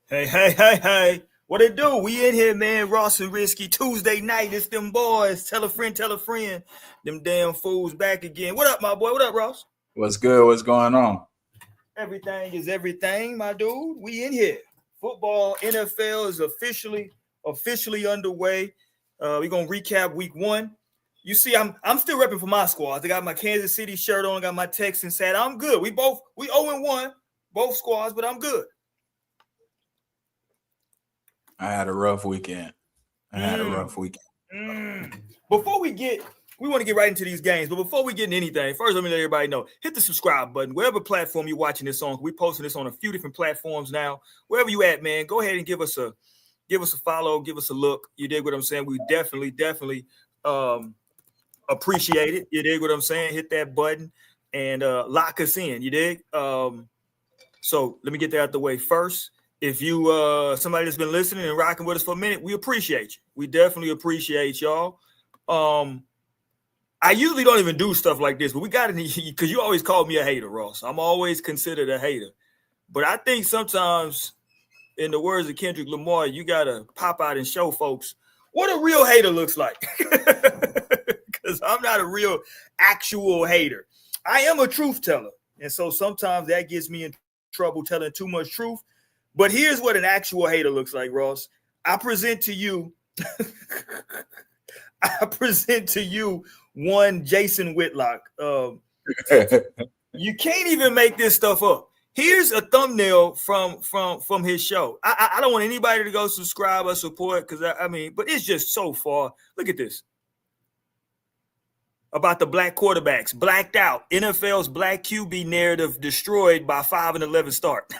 Hey. What it do? We in here, man. Ross and Risky. Tuesday night. It's them boys. Tell a friend, tell a friend. Them damn fools back again. What up, my boy? What up, Ross? What's good? What's going on? Everything is everything, my dude. We in here. Football, NFL is officially underway. We're gonna recap week 1. You see, I'm still repping for my squad. I got my Kansas City shirt on, got my Texans hat. I'm good. We 0-1, both squads, but I'm good. I had a rough weekend. Before we want to get right into these games, but before we get into anything, first let me let everybody know, hit the subscribe button, wherever platform you're watching this on. We're posting this on a few different platforms now. Wherever you at, man, go ahead and give us a follow, give us a look. You dig what I'm saying? We definitely appreciate it. You dig what I'm saying? Hit that button and lock us in. You dig? So let me get that out the way first. If you somebody that's been listening and rocking with us for a minute, we appreciate you. We definitely appreciate y'all. I usually don't even do stuff like this, but we got it because you always call me a hater, Ross. I'm always considered a hater. But I think sometimes, in the words of Kendrick Lamar, you got to pop out and show folks what a real hater looks like. Because I'm not a real actual hater. I am a truth teller. And so sometimes that gets me in trouble telling too much truth. But here's what an actual hater looks like, Ross. I present to you one Jason Whitlock. You can't even make this stuff up. Here's a thumbnail from his show. I don't want anybody to go subscribe or support because but it's just so far. Look at this. About the black quarterbacks, blacked out. NFL's black QB narrative destroyed by 5-11 start.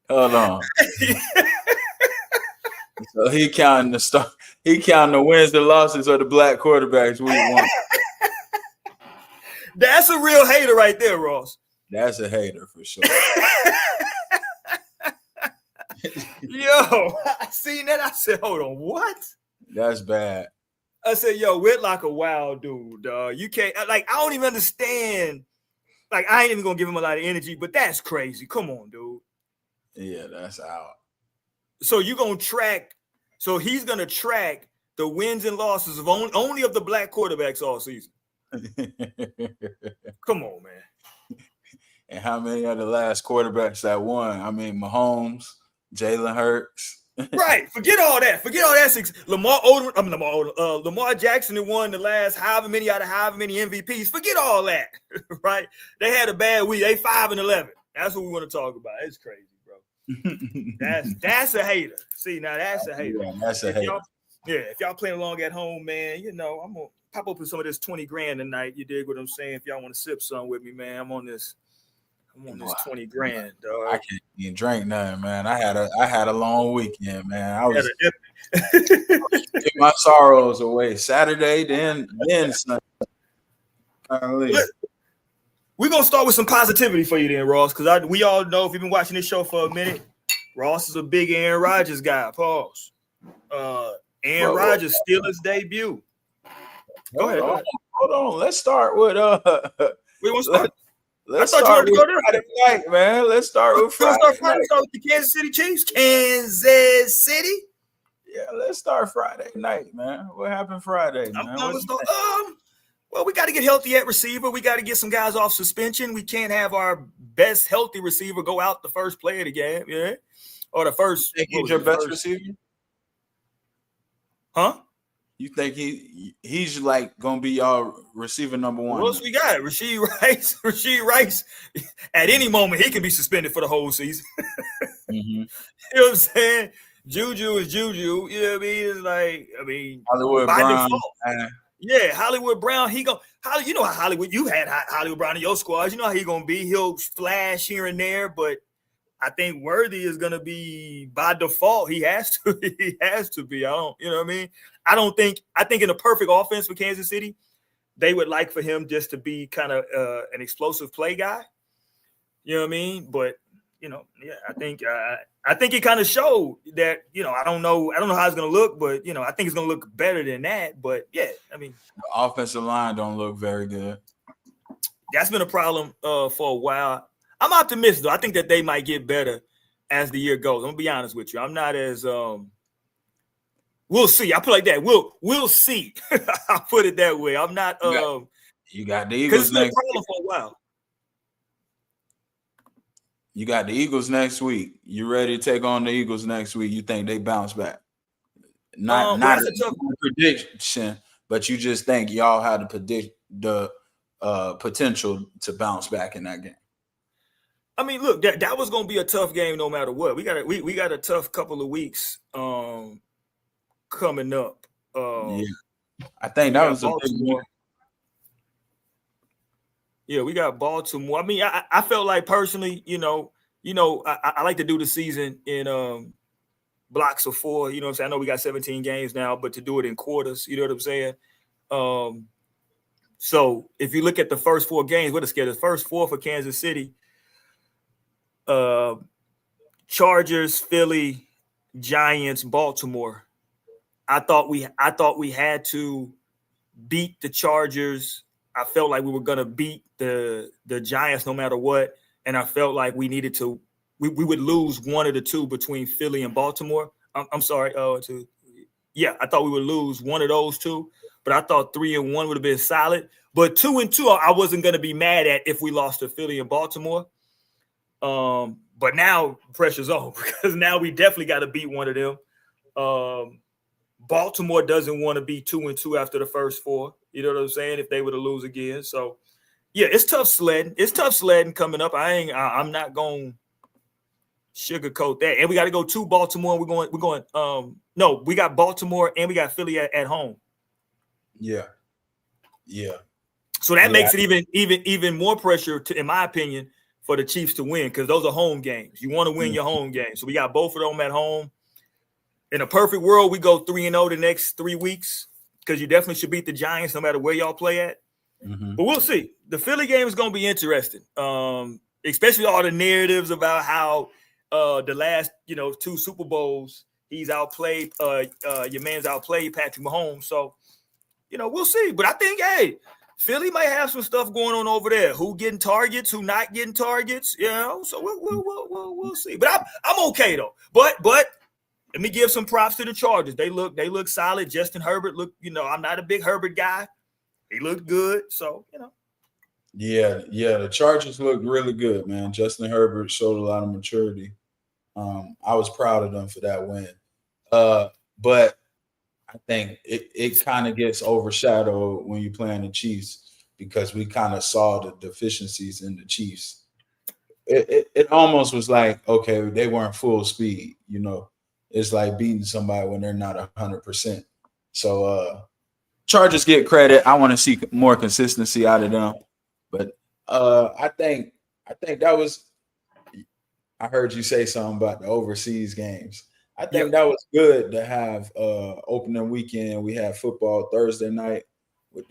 Hold on. So he counting the wins, the losses of the black quarterbacks week 1. That's a real hater right there, Ross. That's a hater for sure. Yo, I seen that. I said, hold on, what? That's bad. I said, yo, Whitlock a wild dude. You can't, I don't even understand. Like, I ain't even gonna give him a lot of energy, but that's crazy. Come on, dude. Yeah, that's out. So he's gonna track the wins and losses of only of the black quarterbacks all season. Come on, man. And how many of the last quarterbacks that won? I mean, Mahomes, Jalen Hurts. Right. Forget all that. Lamar Jackson that won the last however many MVPs. Forget all that. Right? They had a bad week. They 5-11. That's what we want to talk about. It's crazy, bro. That's a hater. See, now that's a hater. Yeah, that's a hater. If y'all playing along at home, man, I'm gonna pop open some of this 20 grand tonight. You dig what I'm saying? If y'all want to sip some with me, man, I'm on this 20 grand, dog. I can't even drink nothing, man. I had a long weekend, man. I was get my sorrows away. Saturday, then Sunday. We're gonna start with some positivity for you then, Ross, because we all know if you've been watching this show for a minute, Ross is a big Aaron Rodgers guy. Pause. Aaron Rodgers Steelers debut. Go ahead. Hold on. Let's start with we want to start. Let's start with Friday night, man. Let's start with Friday. Start with the Kansas City Chiefs. Kansas City. Yeah, let's start Friday night, man. What happened Friday, man? Well, we got to get healthy at receiver. We got to get some guys off suspension. We can't have our best healthy receiver go out the first play of the game, yeah, or the first. You think he's your best receiver? Huh? You think he's like gonna be y'all receiver number 1? What else we got? Rasheed Rice. At any moment, he can be suspended for the whole season. Mm-hmm. You know what I'm saying? Juju is Juju. You know what I mean? It's like, Hollywood by Brown. default. Yeah, Hollywood Brown. You know how Hollywood. You had Hollywood Brown in your squad. You know how he gonna be. He'll flash here and there, but I think Worthy is gonna be by default. He has to. He has to be. You know what I mean? I think in a perfect offense for Kansas City, they would like for him just to be kind of an explosive play guy. You know what I mean? But yeah, I think it kind of showed that, I don't know how it's gonna look, but I think it's gonna look better than that. But yeah, I mean, the offensive line don't look very good. That's been a problem for a while. I'm optimistic though. I think that they might get better as the year goes. I'm gonna be honest with you. I'm not as we'll see. I put it like that. We'll see. I'll put it that way. I'm not you got the because Eagles it's been a next problem week. for a while. You got the Eagles next week. You ready to take on the Eagles next week? You think they bounce back? Not That's a tough prediction, but you just think y'all had the potential to bounce back in that game. I mean, look, that was going to be a tough game no matter what. We got a tough couple of weeks coming up. Yeah, I think that was a big one. Yeah, we got Baltimore. I mean, I felt like personally, I like to do the season in blocks of 4. You know what I'm saying? I know we got 17 games now, but to do it in quarters, you know what I'm saying? So if you look at the first 4 games, what is the first 4 for Kansas City? Chargers, Philly, Giants, Baltimore. I thought we had to beat the Chargers. I felt like we were gonna beat the Giants no matter what, and I felt like we needed to. We would lose one of the two between Philly and Baltimore. I'm sorry. I thought we would lose one of those two, but I thought 3-1 would have been solid. But 2-2, I wasn't gonna be mad at if we lost to Philly and Baltimore. But now pressure's on because now we definitely got to beat one of them. Baltimore doesn't want to be 2-2 after the first 4. You know what I'm saying? If they were to lose again, so yeah, it's tough sledding. It's tough sledding coming up. I'm not going to sugarcoat that. And we got to go to Baltimore. We're going. No, we got Baltimore and we got Philly at home. Yeah. So that makes it even more pressure, in my opinion, for the Chiefs to win because those are home games. You want to win your home game. So we got both of them at home. In a perfect world, we go 3-0 the next 3 weeks because you definitely should beat the Giants no matter where y'all play at. Mm-hmm. But we'll see. The Philly game is going to be interesting, especially all the narratives about how the last 2 Super Bowls he's outplayed. Your man's outplayed Patrick Mahomes. So we'll see. But I think Philly might have some stuff going on over there. Who getting targets? Who not getting targets? So we'll see. But I'm okay though. But let me give some props to the Chargers. They look solid. Justin Herbert look. I'm not a big Herbert guy. He looked good. So Yeah. The Chargers looked really good, man. Justin Herbert showed a lot of maturity. I was proud of them for that win. But I think it kind of gets overshadowed when you're playing the Chiefs because we kind of saw the deficiencies in the Chiefs. It almost was like, okay, they weren't full speed, It's like beating somebody when they're not 100%. So Chargers get credit. I want to see more consistency out of them. But I think that was – I heard you say something about the overseas games. I think that was good to have opening weekend. We had football Thursday night with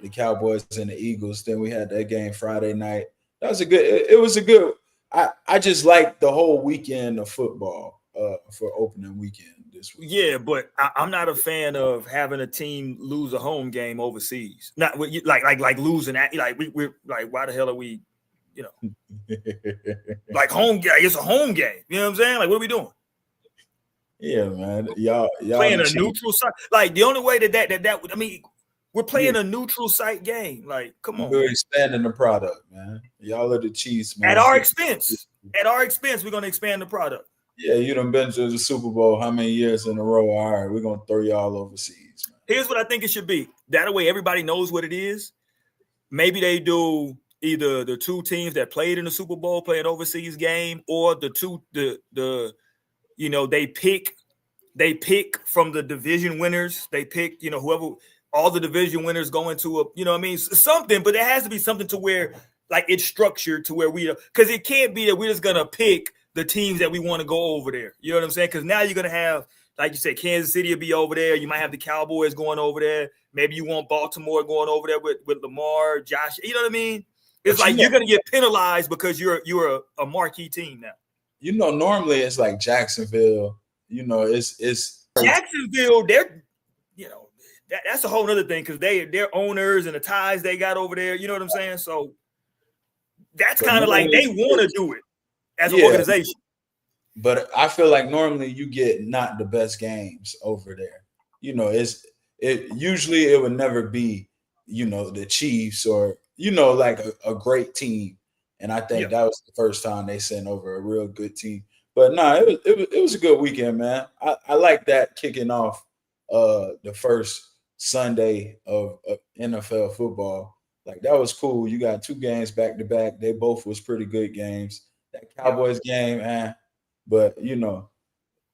the Cowboys and the Eagles. Then we had that game Friday night. That was it was a good I just like the whole weekend of football for opening weekend this week. Yeah, but I'm not a fan of having a team lose a home game overseas. Not like losing that. Like we're like, why the hell are we, like home game? It's a home game. You know what I'm saying? Like, what are we doing? Yeah, man. Y'all playing a neutral site. Like the only way that I mean, we're playing a neutral site game. Like, come on. We're expanding the product, man. Y'all are the Chiefs, man. At our expense. At our expense, we're gonna expand the product. Yeah, you done been to the Super Bowl how many years in a row? All right, we're gonna throw y'all overseas, man. Here's what I think it should be. That way everybody knows what it is. Maybe they do either the 2 teams that played in the Super Bowl play an overseas game, or they pick from the division winners. They pick, whoever, all the division winners go into something, but there has to be something to where like it's structured to where because it can't be that we're just going to pick the teams that we want to go over there. You know what I'm saying? Because now you're going to have, like you said, Kansas City will be over there. You might have the Cowboys going over there. Maybe you want Baltimore going over there with Lamar, Josh. You know what I mean? It's like you're gonna get penalized because you're a marquee team now. Normally it's like Jacksonville. It's Jacksonville. They're that's a whole other thing because their owners and the ties they got over there. You know what I'm saying? So that's kind of like they want to do it as an organization. But I feel like normally you get not the best games over there. Usually it would never be, the Chiefs or, like a great team. And I think that was the first time they sent over a real good team. But no, it was a good weekend, man. I like that kicking off the first Sunday of NFL football. Like that was cool. You got 2 games back to back. They both was pretty good games. That Cowboys game, but it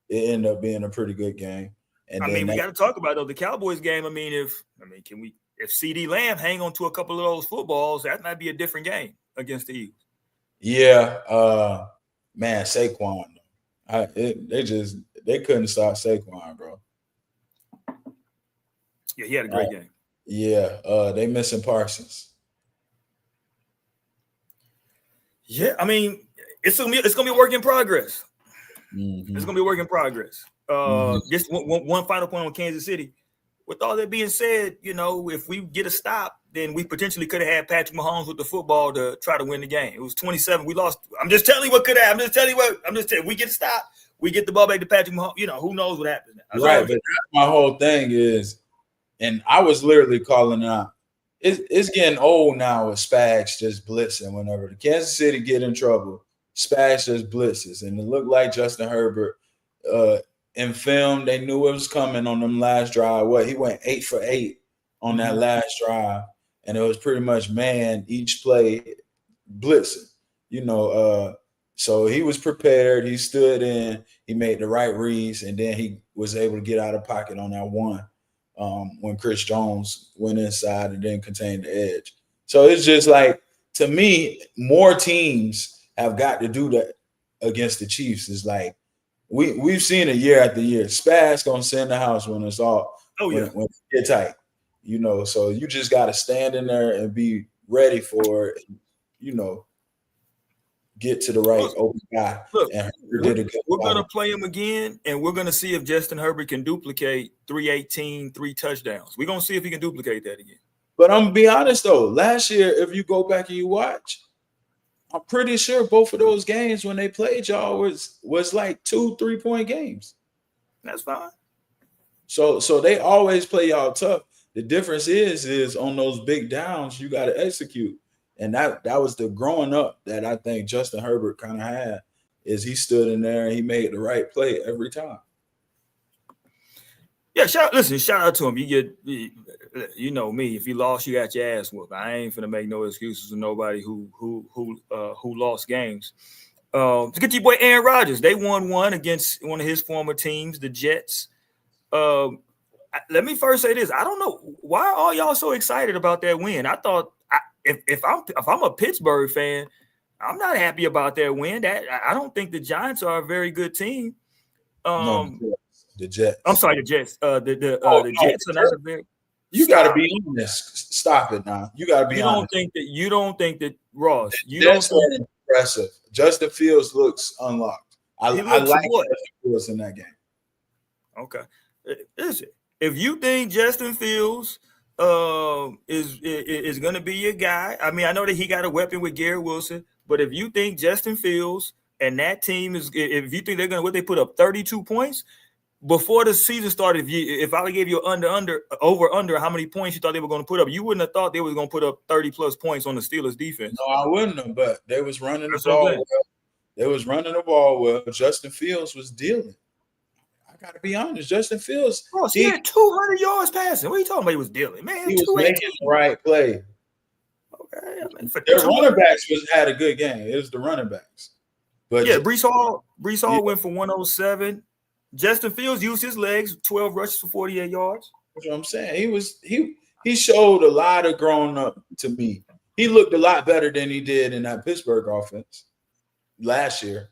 ended up being a pretty good game. And we got to talk about though the Cowboys game. If CD Lamb hang on to a couple of those footballs, that might be a different game against the Eagles. Yeah, man, Saquon. They couldn't stop Saquon, bro. Yeah, he had a great game. Yeah, they missing Parsons. Yeah, it's gonna be a work in progress. Mm-hmm. It's gonna be a work in progress. Just one final point on Kansas City. With all that being said, if we get a stop, then we potentially could have had Patrick Mahomes with the football to try to win the game. It was 27. We lost. I'm just telling you what could have. I'm just telling you. We get a stop. We get the ball back to Patrick Mahomes. Who knows what happens now. Right, but my whole thing is, and I was literally calling out. It's getting old now with Spags just blitzing whenever the Kansas City get in trouble. Spags just blitzes, and it looked like Justin Herbert in film. They knew it was coming on them last drive. He went 8 for 8 on that last drive, and it was pretty much man each play blitzing. So he was prepared. He stood in. He made the right reads, and then he was able to get out of pocket on that one when Chris Jones went inside and then contained the edge. So it's just like, to me, more teams have got to do that against the Chiefs. It's like we've seen it year after year. Spaz gonna send the house when it's all when it get tight. So you just got to stand in there and be ready for it. Get to the right open guy. Look, we're going to play him again, and we're going to see if Justin Herbert can duplicate 318, 3 touchdowns. We're going to see if he can duplicate that again. But I'm going to be honest, though. Last year, if you go back and you watch, I'm pretty sure both of those games when they played y'all was like 2 3-point games. That's fine. So they always play y'all tough. The difference is on those big downs, you got to execute. And that was the growing up that I think Justin Herbert kind of had, is he stood in there and he made the right play every time. Yeah, shout out to him. You get, me. If you lost, you got your ass whooped. I ain't finna make no excuses for nobody who lost games. To get to your boy Aaron Rodgers, they won one against one of his former teams, the Jets. Let me first say this: I don't know why are all y'all so excited about that win. I thought. If I'm a Pittsburgh fan, I'm not happy about that win. I don't think the Giants are a very good team. No, the Jets. I'm sorry, the Jets. The Jets are not a very. You got to be honest. Stop it now. You got to be honest. You don't think that Ross? That's impressive. Justin Fields looks unlocked. I like Justin Fields in that game. Okay, listen. If you think Justin Fields is going to be your guy. I know that he got a weapon with Garrett Wilson, but if you think Justin Fields and that team if you think they're going to, they put up 32 points before the season started, if I gave you over how many points you thought they were going to put up, you wouldn't have thought they were going to put up 30 plus points on the Steelers defense. No, I wouldn't have, but they was running the ball well. They was running the ball well. Justin Fields was dealing. Got to be honest, Justin Fields. He had 200 yards passing. What are you talking about? He was dealing, man. He was making the right play. Okay, their running backs had a good game. It was the running backs. But yeah, Breece Hall went for 107. Justin Fields used his legs, 12 rushes for 48 yards. That's what I'm saying. He showed a lot of growing up to me. He looked a lot better than he did in that Pittsburgh offense last year.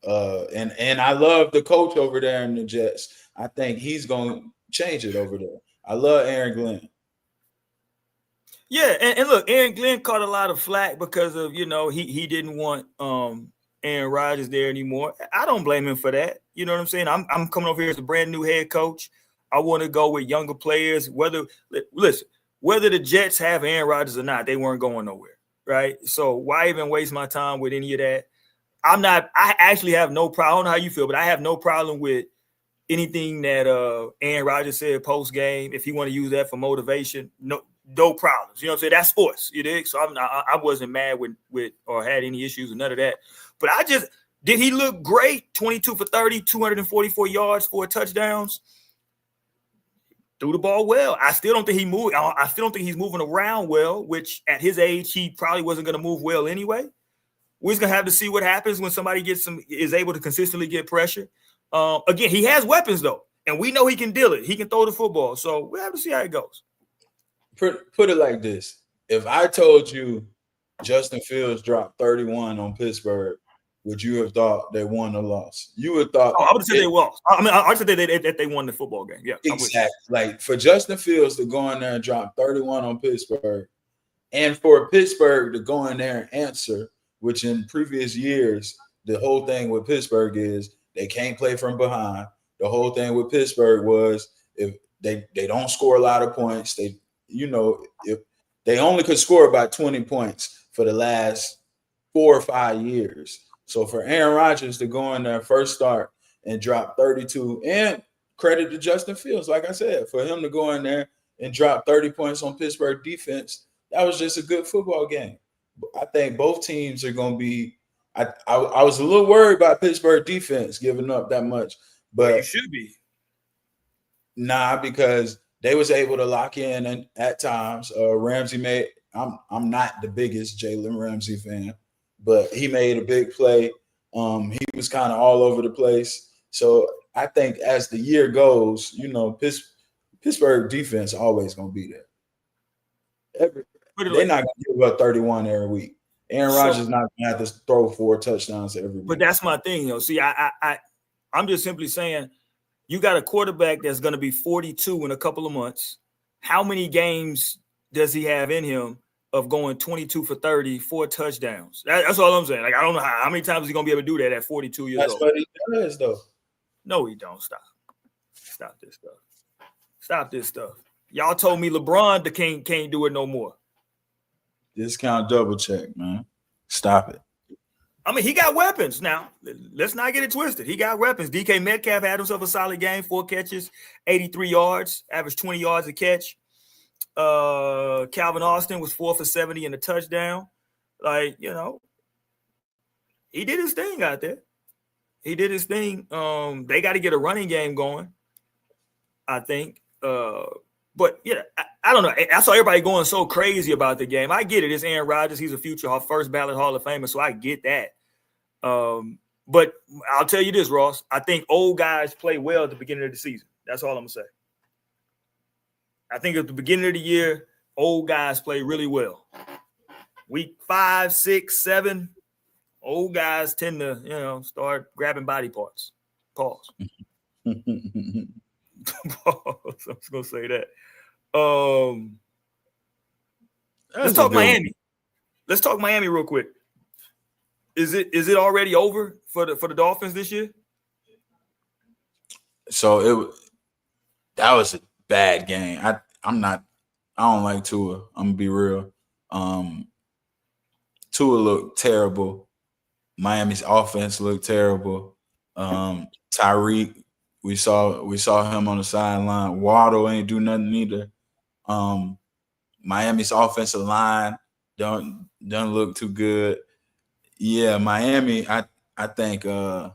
And I love the coach over there in the Jets. I think he's going to change it over there. I love Aaron Glenn. Yeah, and look, Aaron Glenn caught a lot of flack because of he didn't want Aaron Rodgers there anymore. I don't blame him for that. You know what I'm saying? I'm coming over here as a brand new head coach. I want to go with younger players. Whether the Jets have Aaron Rodgers or not, they weren't going nowhere, right? So why even waste my time with any of that? I actually have no problem. I don't know how you feel, but I have no problem with anything that Aaron Rodgers said post game. If he want to use that for motivation, no problems. You know what I'm saying? That's sports. You dig? So I wasn't mad with or had any issues with none of that. But did he look great? 22 for 30, 244 yards, 4 touchdowns. Threw the ball well. I still don't think he moved. I still don't think he's moving around well, which at his age, he probably wasn't going to move well anyway. We're just going to have to see what happens when somebody is able to consistently get pressure. Again, he has weapons, though, and we know he can deal it. He can throw the football. So we'll have to see how it goes. Put it like this. If I told you Justin Fields dropped 31 on Pittsburgh, would you have thought they won or lost? You would have thought. I would have said they lost. I mean, I said that they won the football game. Yeah, exactly. Like for Justin Fields to go in there and drop 31 on Pittsburgh, and for Pittsburgh to go in there and answer, which in previous years, the whole thing with Pittsburgh is they can't play from behind. The whole thing with Pittsburgh was if they don't score a lot of points, if they only could score about 20 points for the last 4 or 5 years. So for Aaron Rodgers to go in there first start and drop 32, and credit to Justin Fields, like I said, for him to go in there and drop 30 points on Pittsburgh defense, that was just a good football game. I think both teams are going to be I was a little worried about Pittsburgh defense giving up that much, but you should be. Nah, because they was able to lock in and at times. Ramsey made. I'm not the biggest Jalen Ramsey fan, but he made a big play. He was kind of all over the place. So I think as the year goes, Pittsburgh defense always gonna be there. They're not gonna give up 31 every week. Aaron Rodgers not gonna have to throw 4 touchdowns every week. But that's my thing, See, I'm just simply saying, you got a quarterback that's going to be 42 in a couple of months. How many games does he have in him of going 22 for 30, 4 touchdowns? That's all I'm saying. Like, I don't know how many times he's going to be able to do that at 42 years old. That's what he does, though. No, he don't. Stop this stuff. Y'all told me LeBron can't do it no more. Discount double check, man. Stop it. I mean, he got weapons now. Let's not get it twisted. He got weapons. DK Metcalf had himself a solid game, 4 catches, 83 yards, averaged 20 yards a catch. Calvin Austin was 4 for 70 and a touchdown. Like, he did his thing out there. He did his thing. They got to get a running game going, I think. But yeah, I don't know. I saw everybody going so crazy about the game. I get it. It's Aaron Rodgers. He's a future first ballot Hall of Famer, so I get that. But I'll tell you this, Ross. I think old guys play well at the beginning of the season. That's all I'm gonna say. I think at the beginning of the year, old guys play really well. Week 5, 6, 7, old guys tend to, start grabbing body parts. Pause. Pause. I'm just gonna say that. Let's talk Miami. Let's talk Miami real quick. Is it already over for the Dolphins this year? So that was a bad game. I don't like Tua. I'm gonna be real. Tua looked terrible. Miami's offense looked terrible. Tyreek, we saw him on the sideline. Waddle ain't do nothing either. Miami's offensive line don't look too good. Yeah, Miami, I think they're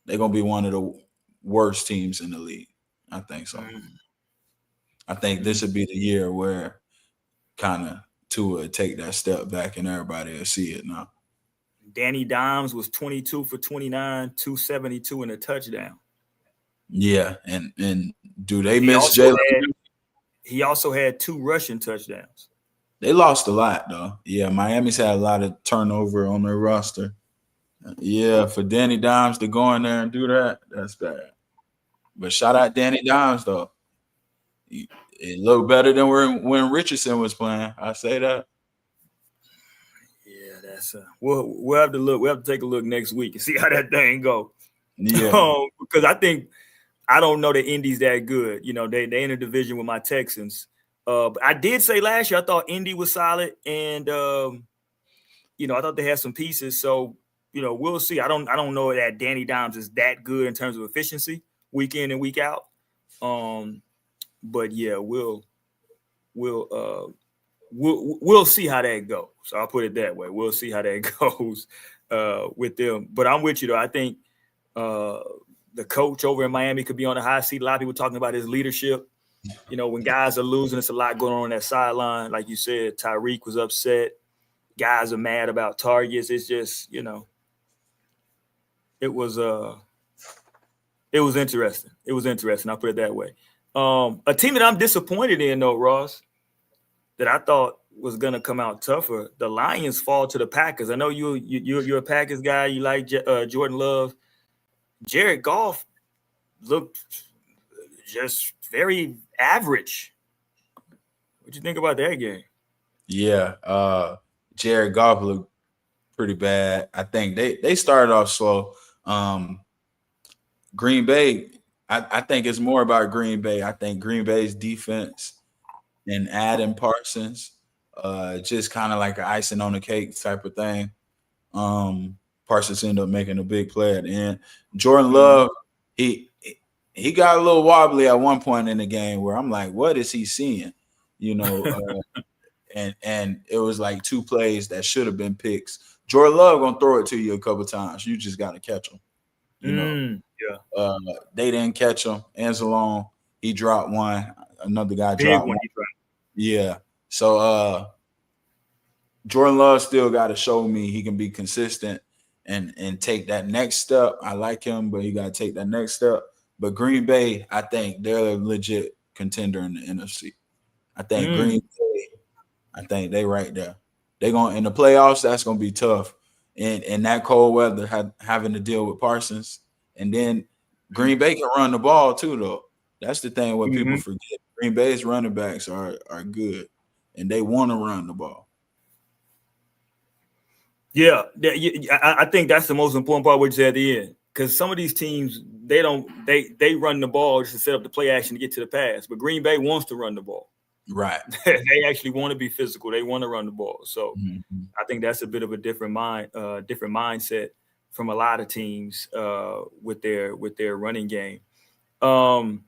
gonna be one of the worst teams in the league. I think so. I think this would be the year where kind of Tua take that step back and everybody will see it now. Danny Dimes was 22 for 29, 272 and a touchdown. Yeah, and do they miss Jalen? He also had 2 rushing touchdowns. They lost a lot, though. Yeah, Miami's had a lot of turnover on their roster. Yeah, for Danny Dimes to go in there and do that, that's bad. But shout out Danny Dimes, though. it looked better than when Richardson was playing. I say that. Yeah, that's we'll have to look. We'll have to take a look next week and see how that thing go. Yeah. Because I don't know that Indy's that good. You know, they in a division with my Texans. But I did say last year I thought Indy was solid, and I thought they had some pieces. So we'll see. I don't know that Danny Dimes is that good in terms of efficiency week in and week out. But yeah, we'll see how that goes. So I'll put it that way. We'll see how that goes with them. But I'm with you though. I think the coach over in Miami could be on the high seat. A lot of people talking about his leadership. When guys are losing, it's a lot going on that sideline. Like you said, Tyreek was upset. Guys are mad about targets. It's just, it was interesting. It was interesting. I'll put it that way. A team that I'm disappointed in, though, Ross, that I thought was gonna come out tougher. The Lions fall to the Packers. I know you're a Packers guy. You like Jordan Love. Jared Goff looked just very average. What you think about that game? Yeah, Jared Goff looked pretty bad. I think they started off slow. Green Bay, I think it's more about Green Bay. I think Green Bay's defense and Adam Parsons, just kind of like an icing on the cake type of thing. Parsons ended up making a big play at the end. Jordan Love, he got a little wobbly at one point in the game where I'm like, what is he seeing? And it was like two plays that should have been picks. Jordan Love gonna throw it to you a couple times. You just got to catch him. They didn't catch him. Anzalone, he dropped one. Another guy dropped one. Yeah. So Jordan Love still got to show me he can be consistent and take that next step. I like him, but he got to take that next step. But Green Bay, I think they're a legit contender in the NFC. I think Green Bay, I think they right there. They're going in the playoffs. That's going to be tough. And that cold weather, having to deal with Parsons. And then Green Bay can run the ball too, though. That's the thing what people forget. Green Bay's running backs are good, and they want to run the ball. Yeah, I think that's the most important part what you said at the end. Because some of these teams, they run the ball just to set up the play action to get to the pass. But Green Bay wants to run the ball. Right. They actually want to be physical. They want to run the ball. So I think that's a bit of a different mindset from a lot of teams with their running game. Another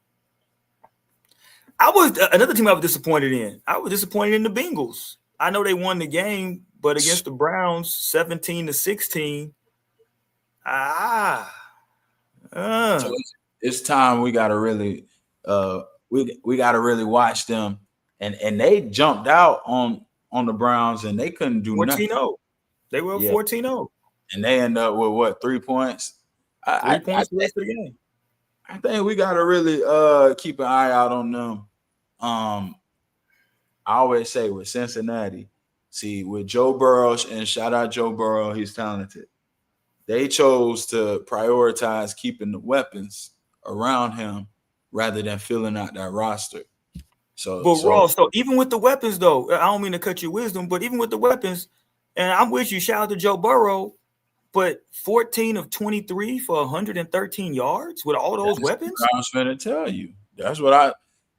team I was disappointed in. I was disappointed in the Bengals. I know they won the game, but against the Browns, 17-16. So it's time we gotta really we gotta really watch them. And they jumped out on the Browns and they couldn't do 14-0. nothing. They were 14-0. And they end up with what, 3 points? 3 points the rest of the game. I think we gotta really keep an eye out on them. I always say with Cincinnati, see, with Joe Burrow, and shout out Joe Burrow, he's talented. They chose to prioritize keeping the weapons around him rather than filling out that roster. But Ross, so even with the weapons, though, I don't mean to cut your wisdom, but even with the weapons, and I'm with you, shout out to Joe Burrow, but 14 of 23 for 113 yards with all those weapons? I was going to tell you. That's what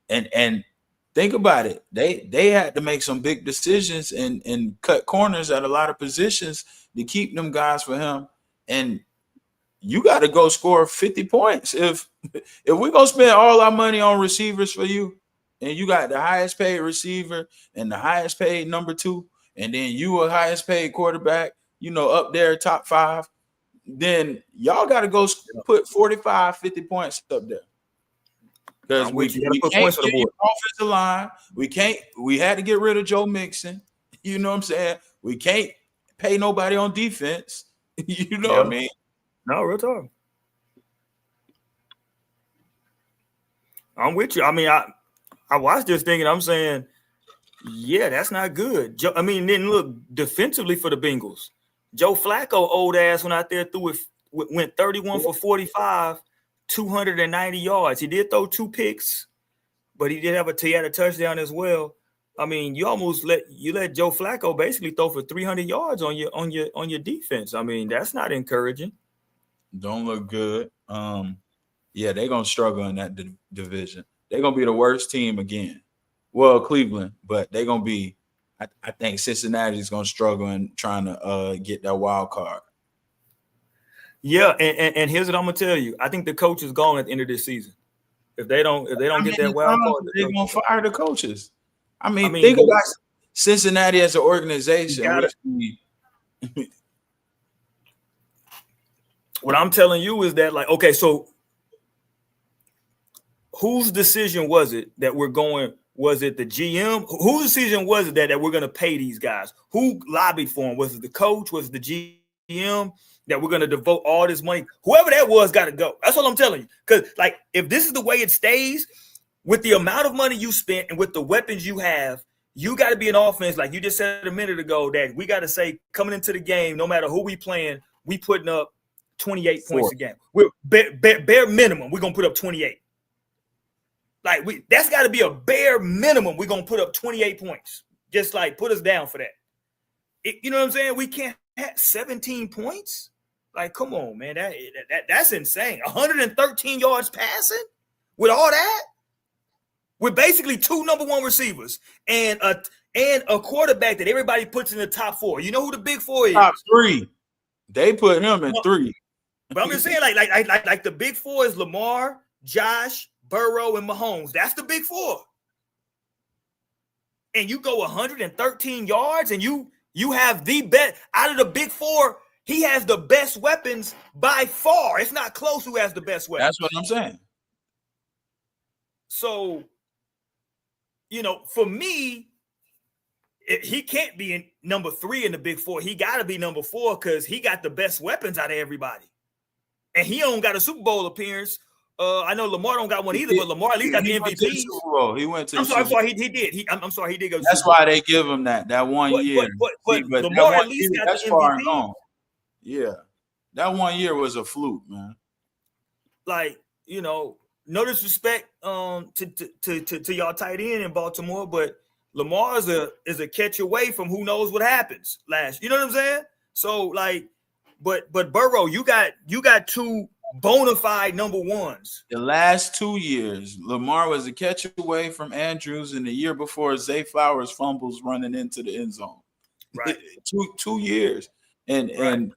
and think about it. They had to make some big decisions and cut corners at a lot of positions to keep them guys for him. And you got to go score 50 points. If we're going to spend all our money on receivers for you, and you got the highest paid receiver and the highest paid number 2, and then you a highest paid quarterback, up there, top 5, then y'all got to go put 45, 50 points up there. Because we can't get your offensive line. We had to get rid of Joe Mixon. You know what I'm saying? We can't pay nobody on defense. You know what I mean? No, real talk. I'm with you. I mean, I watched this thing and I'm saying, yeah, that's not good. It didn't look defensively for the Bengals. Joe Flacco, old ass, went out there, went 31 for 45, 290 yards. He did throw 2 picks, but he had a touchdown as well. I mean, you let Joe Flacco basically throw for 300 yards on your defense. I mean, that's not encouraging. Don't look good. Yeah, they're gonna struggle in that division. They're gonna be the worst team again. Well, Cleveland, but they're gonna be. I think Cincinnati's gonna struggle in trying to get that wild card. Yeah, and here's what I'm gonna tell you. I think the coach is gone at the end of this season. If they don't get that wild card, they're gonna fire the coaches. I mean think about Cincinnati as an organization. What I'm telling you is that, like, okay, so whose decision was it that we're going? Was it the GM? Whose decision was it that we're going to pay these guys? Who lobbied for them? Was it the coach? Was it the GM? That we're going to devote all this money? Whoever that was got to go. That's what I'm telling you. Because, like, if this is the way it stays, with the amount of money you spent and with the weapons you have, you got to be an offense, like you just said a minute ago, that we got to say coming into the game, no matter who we playing, we putting up 28 points a game. We're bare minimum, we're going to put up 28. Like, that's got to be a bare minimum. We're going to put up 28 points. Just like put us down for that. You know what I'm saying? We can't have 17 points. Like, come on, man. That's insane. 113 yards passing with all that. With basically 2 number 1 receivers and a quarterback that everybody puts in the top 4. You know who the big 4 is? Top 3. They put him in 3. But I'm just saying, like the big 4 is Lamar, Josh, Burrow, and Mahomes. That's the big 4. And you go 113 yards, and you have the best out of the big 4. He has the best weapons by far. It's not close who has the best weapons. That's what I'm saying. So, you know, for me, he can't be in number 3 in the big 4. He got to be number 4 because he got the best weapons out of everybody. And he don't got a Super Bowl appearance. I know Lamar don't got one either, but Lamar at least got the MVP. He went to. I'm sorry, he did. I'm sorry, he did go to. That's why they give him that 1 year. But Lamar at least got the MVP. Far gone. Yeah, that 1 year was a fluke, man. Like, you know, no disrespect to y'all tight end in Baltimore, but Lamar is a catch away from who knows what happens last. You know what I'm saying? So, like, but Burrow, you got 2 bona fide number 1s. The last 2 years, Lamar was a catch away from Andrews, and the year before, Zay Flowers fumbles running into the end zone. Right. 2 years. And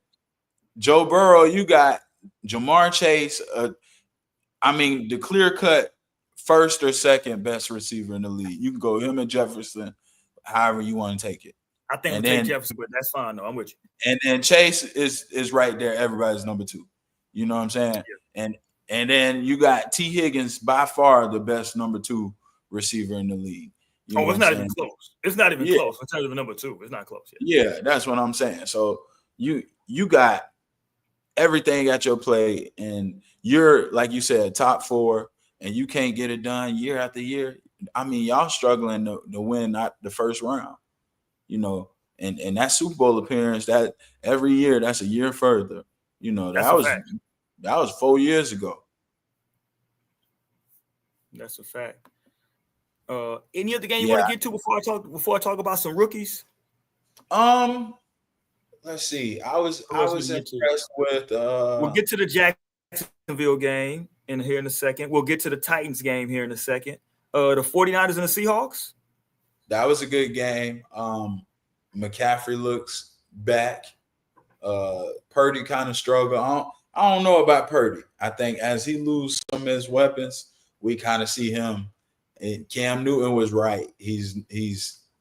Joe Burrow, you got Jamar Chase, the clear-cut first or second best receiver in the league. You can go him and Jefferson, however you want to take it. I think we'll take Jefferson, but that's fine, though. I'm with you. And then Chase is right there, everybody's number 2. You know what I'm saying? Yeah. And then you got T. Higgins, by far the best number 2 receiver in the league. It's not even close. It's not even close in terms of number 2. It's not close yet. Yeah, that's what I'm saying. So you got everything at your plate, and you're, like you said, top 4, and you can't get it done year after year. I mean, y'all struggling to win not the first round, you know, and that Super Bowl appearance, that every year, that's a year further. You know, that was 4 years ago. That's a fact. Any other game you want to get to before I talk about some rookies? Let's see. I was impressed with. We'll get to the Jacksonville game here in a second. We'll get to the Titans game here in a second. The 49ers and the Seahawks. That was a good game. McCaffrey looks back. Purdy kind of struggled. I don't know about Purdy. I think as he loses some of his weapons, we kind of see him. And Cam Newton was right. He's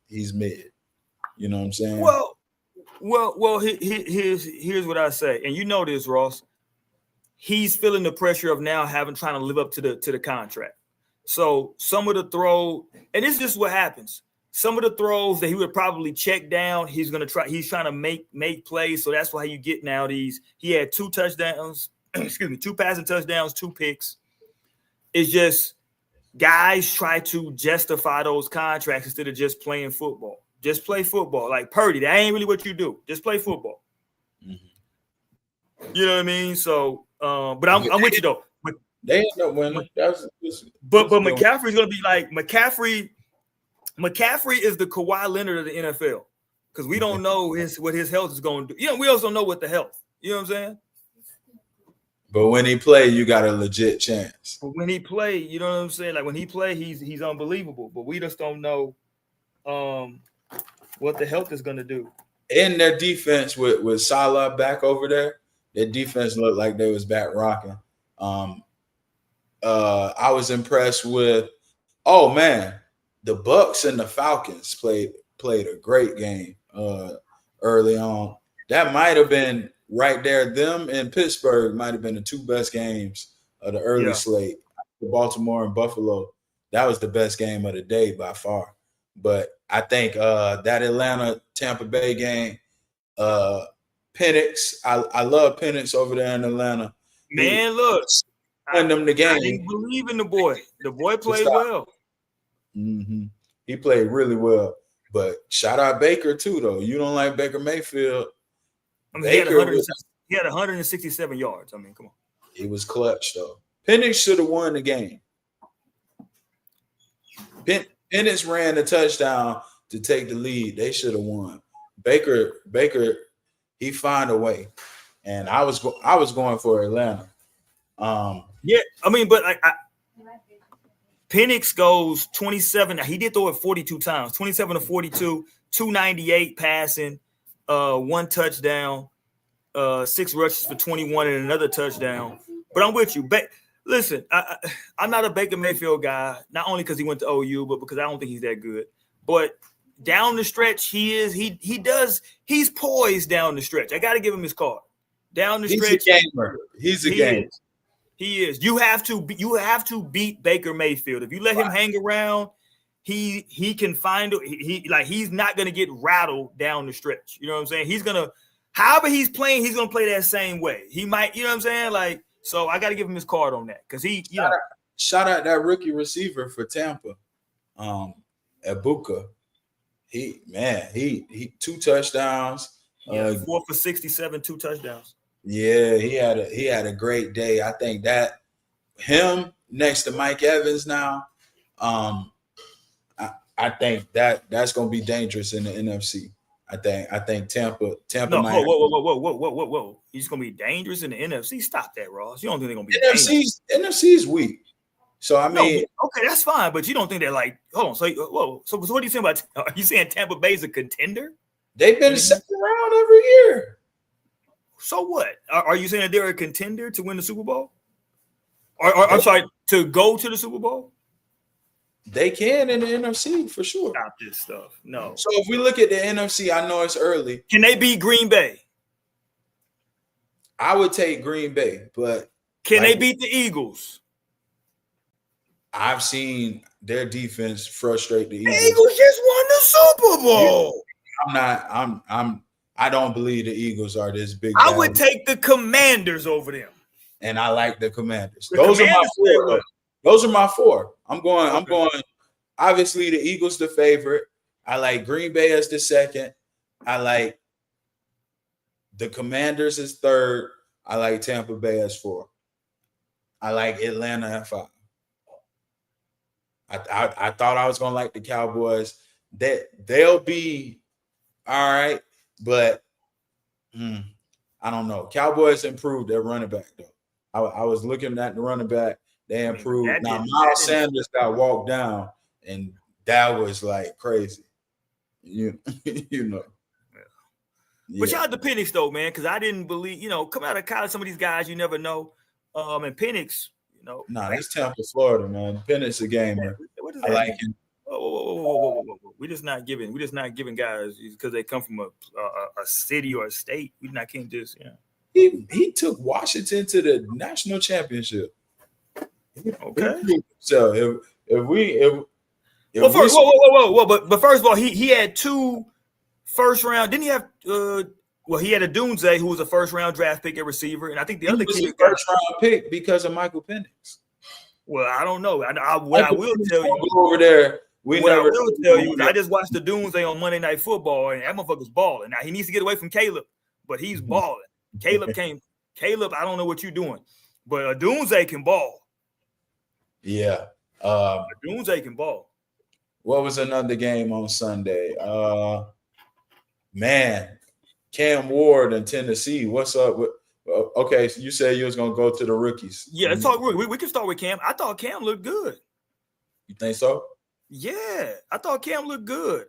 mid. You know what I'm saying? Well. Here's what I say, and you know this, Ross. He's feeling the pressure of now trying to live up to the contract. So some of the throw, and this is just what happens. Some of the throws that he would probably check down, he's trying to make plays. So that's why you get now these. He had 2 touchdowns, 2 passing touchdowns, 2 picks. It's just guys try to justify those contracts instead of just playing football. Just play football. Like Purdy, that ain't really what you do. Just play football. Mm-hmm. You know what I mean? So, but I'm with you though. They end up winning. But McCaffrey's gonna be like McCaffrey. McCaffrey is the Kawhi Leonard of the NFL because we don't know what his health is going to do. We also know what the health. You know what I'm saying? But when he play, you got a legit chance. But when he play, you know what I'm saying? Like when he play, he's unbelievable. But we just don't know what the health is going to do. In their defense with Salah back over there, their defense looked like they was back rocking. I was impressed with. Oh man, the Bucks and the Falcons played a great game early on. That might have been right there. Them and Pittsburgh might have been the two best games of the early slate. Baltimore and Buffalo, that was the best game of the day by far. But I think that Atlanta Tampa Bay game, Penix, I love Penix over there in Atlanta. Man, look, win them the game. I didn't believe in the boy. The boy played well. Mm-hmm. He played really well. But shout out Baker too, though. You don't like Baker Mayfield. I mean, he had 167 yards. I mean, come on. He was clutch though. Penix should have won the game. Penix ran the touchdown to take the lead. They should have won. Baker, he found a way, and I was going for Atlanta. Yeah, I mean, but Penix goes 27. He did throw it 42 times, 27 to 42, 298 passing, 1 touchdown, 6 rushes for 21 and another touchdown. But I'm with you. Listen, I'm not a Baker Mayfield guy, not only because he went to OU, but because I don't think he's that good. But down the stretch, he's poised down the stretch. I got to give him his card. Down the stretch, he's a gamer. He is. You have to beat Baker Mayfield. If you let him hang around, he can find he's not gonna get rattled down the stretch. You know what I'm saying? He's gonna, however he's playing, he's gonna play that same way. He might, you know what I'm saying? Like, so I got to give him his card on that because shout out that rookie receiver for Tampa, Ibuka. He 2 touchdowns. 4 for 67, 2 touchdowns. Yeah, he had a great day. I think that him next to Mike Evans now, I think that's gonna be dangerous in the NFC. I think Tampa. No, whoa! He's gonna be dangerous in the NFC. Stop that, Ross. You don't think they're gonna be NFC is weak. So I mean, okay, that's fine, but you don't think they're like, hold on. So what are you saying about? Are you saying Tampa Bay's a contender? They've been second round every year. So what? Are you saying that they're a contender to win the Super Bowl? Or I'm sorry, to go to the Super Bowl? They can in the NFC for sure. Stop this stuff. No. So if we look at the NFC, I know it's early. Can they beat Green Bay? I would take Green Bay, but can they beat the Eagles? I've seen their defense frustrate the Eagles. The Eagles just won the Super Bowl. I don't believe the Eagles are this big. I would take the Commanders over them. And I like the Commanders. Those are my 4. Those are my 4. I'm going. Obviously, the Eagles the favorite. I like Green Bay as the second. I like the Commanders as third. I like Tampa Bay as 4. I like Atlanta at 5. I thought I was gonna like the Cowboys. They'll be all right, but I don't know. Cowboys improved their running back though. I was looking at the running back. They improved. Now Miles Sanders got walked down, and that was like crazy. You know. Yeah. But shout out to Penix though, man, because I didn't believe, coming out of college, some of these guys you never know. And Penix, that's Tampa, Florida, man. Penix a gamer. I like him. Whoa. We're just not giving guys because they come from a city or a state. We can't just, He took Washington to the national championship. Okay. So but first of all, he had 2 first round. Didn't he have? He had a Dunze who was a first round draft pick at receiver, and I think the other kid was a first round pick because of Michael Penix. Well, I don't know. I will tell you over there. I just watched the Dunze on Monday Night Football, and that motherfucker's balling. Now he needs to get away from Caleb, but he's balling. Caleb, I don't know what you're doing, but Dunze can ball. Yeah. Dunze can ball. What was another game on Sunday? Man, Cam Ward in Tennessee. What's up? Okay, so you said you was gonna go to the rookies. Yeah, let's talk rookie. We can start with Cam. I thought Cam looked good. You think so? Yeah, I thought Cam looked good.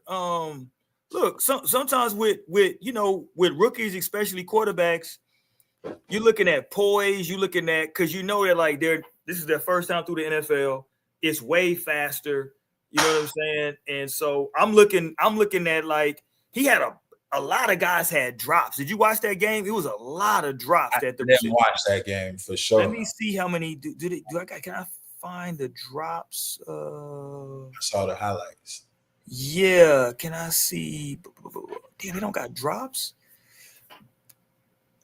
Look, sometimes with rookies, especially quarterbacks, you're looking at poise. You're looking at because you know that like this is their first time through the NFL. It's way faster. You know what I'm saying? And so I'm looking at like he had a lot of guys had drops. Did you watch that game? It was a lot of drops. I didn't watch that game for sure. Let me see how many can I find the drops? I saw the highlights. Yeah, can I see? Damn, they don't got drops.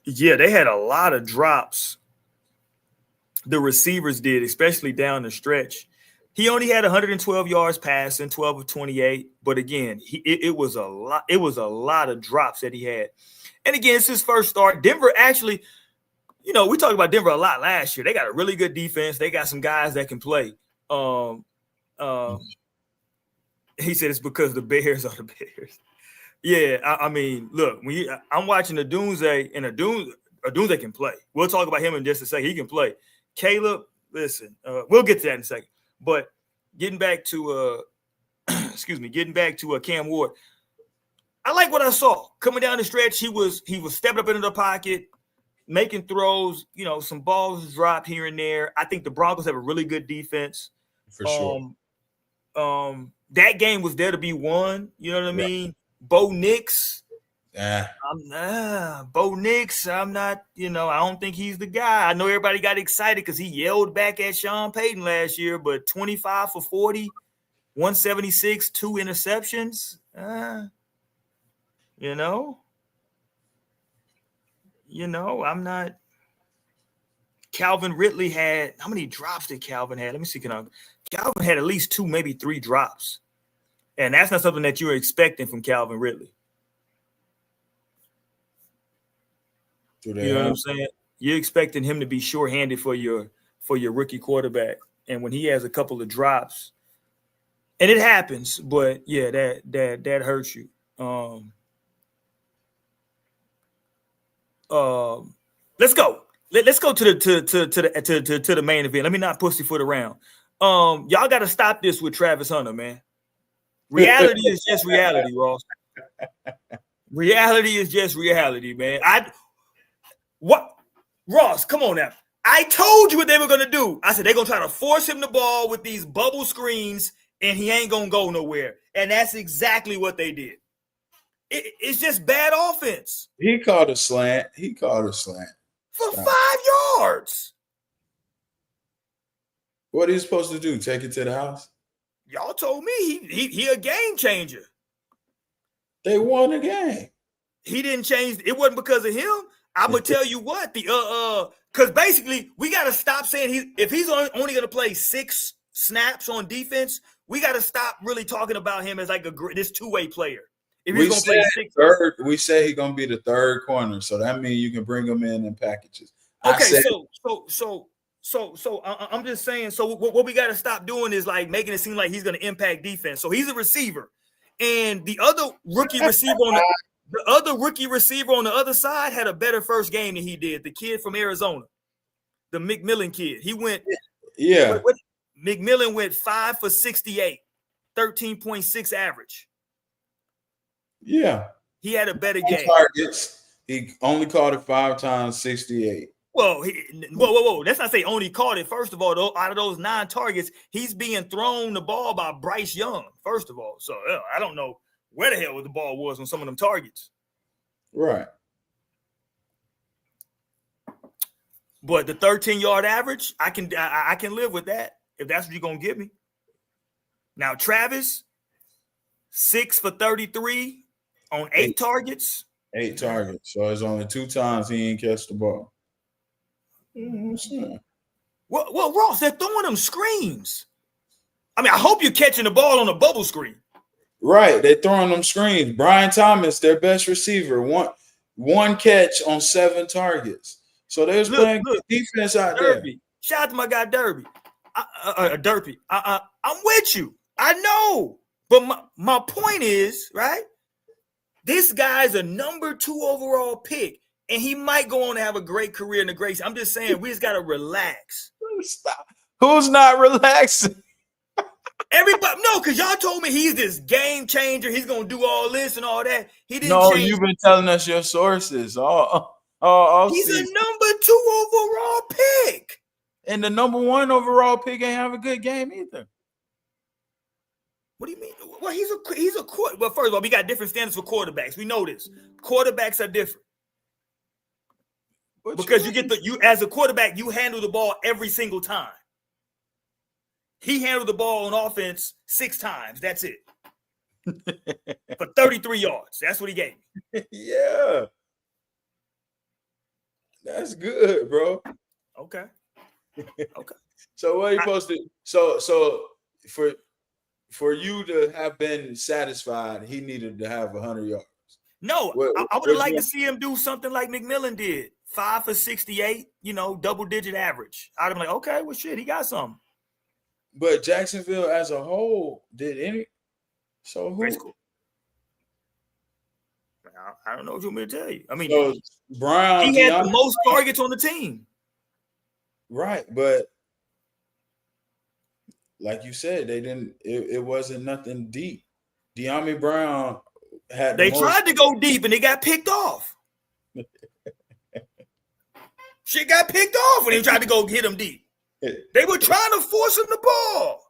Yeah, they had a lot of drops. The receivers did, especially down the stretch. He only had 112 yards passing, 12 of 28. But again, it was a lot. It was a lot of drops that he had. And again, it's his first start. Denver actually, we talked about Denver a lot last year. They got a really good defense. They got some guys that can play. He said it's because the Bears are the Bears. Yeah, I mean, look, I'm watching the Dunze, and a Dunze can play. We'll talk about him in just a second. He can play. Caleb, listen, we'll get to that in a second. But getting back to Cam Ward, I like what I saw coming down the stretch. He was stepping up into the pocket, making throws. Some balls dropped here and there. I think the Broncos have a really good defense. For sure. That game was there to be won. You know what I mean? Bo Nix. Yeah. Bo Nix. I'm not. I don't think he's the guy. I know everybody got excited because he yelled back at Sean Payton last year, but 25 for 40, 176, 2 interceptions. I'm not. Calvin Ridley had how many drops did Calvin had? Let me see. Calvin had at least 2, maybe 3 drops, and that's not something that you're expecting from Calvin Ridley. You know what I'm saying? You're expecting him to be sure-handed for your rookie quarterback, and when he has a couple of drops, and it happens, but yeah, that hurts you. Let's go. Let's go to the main event. Let me not pussyfoot around. Y'all got to stop this with Travis Hunter, man. Reality is just reality, Ross. Reality is just reality, man. What? Ross, come on now. I told you what they were going to do. I said they're going to try to force him the ball with these bubble screens, and he ain't going to go nowhere. And that's exactly what they did. It's just bad offense. He called a slant. For 5 yards. What are you supposed to do? Take it to the house? Y'all told me he a game changer. They won the game. He didn't change. It wasn't because of him. I'm gonna tell you what because basically we got to stop saying if he's only gonna play 6 snaps on defense, we got to stop really talking about him as like this 2-way player. If he's gonna play 6, we say he's gonna be the third corner, so that means you can bring him in packages. Okay, so I'm just saying. So what we got to stop doing is like making it seem like he's going to impact defense. So he's a receiver, and the other rookie receiver on the other side had a better first game than he did. The kid from Arizona, the McMillan kid, he went. Yeah, McMillan went 5 for 68, 13.6 average. Yeah, he had a better game. Targets. He only caught it 5 times, 68. Well, whoa. Let's not say only caught it. First of all, out of those 9 targets, he's being thrown the ball by Bryce Young, first of all. So I don't know where the hell the ball was on some of them targets. Right. But the 13-yard average, I can live with that if that's what you're going to give me. Now, Travis, 6 for 33 on 8 targets. 8 targets. So it's only 2 times he ain't catch the ball. Well, Ross, they're throwing them screens. I mean, I hope you're catching the ball on a bubble screen. Right, they're throwing them screens. Brian Thomas, their best receiver, one catch on 7 targets. So there's playing good defense out Derby. there. Shout out to my guy Derby. Derpy. I'm with you. I know. But my point is, right? This guy's a number 2 overall pick, and he might go on to have a great career in the great. I'm just saying, we just got to relax. Stop. Who's not relaxing? Everybody, no, because y'all told me he's this game changer. He's going to do all this and all that. He didn't No, change. you've been telling us your sources. He's a number 2 overall pick. And the number 1 overall pick ain't have a good game either. What do you mean? Well, he's a quarterback. Well, first of all, we got different standards for quarterbacks. We know this. Quarterbacks are different. Because you as a quarterback, you handle the ball every single time. He handled the ball on offense 6 times. That's it. For 33 yards. That's what he gave me. Yeah. That's good, bro. Okay. So what are you supposed to? So for you to have been satisfied, he needed to have 100 yards. No, I would have liked to see him do something like McMillan did. 5 for 68, double-digit average. I'd have been like, okay, well, shit, he got something. But Jacksonville as a whole did any? So who? I don't know what you want me to tell you. I mean, so Brown, he had the most targets on the team. Right, but like you said, they didn't. It wasn't nothing deep. De'Ami Brown had. They tried to go deep and they got picked off. Shit got picked off when they tried to go hit him deep. They were trying to force him the ball.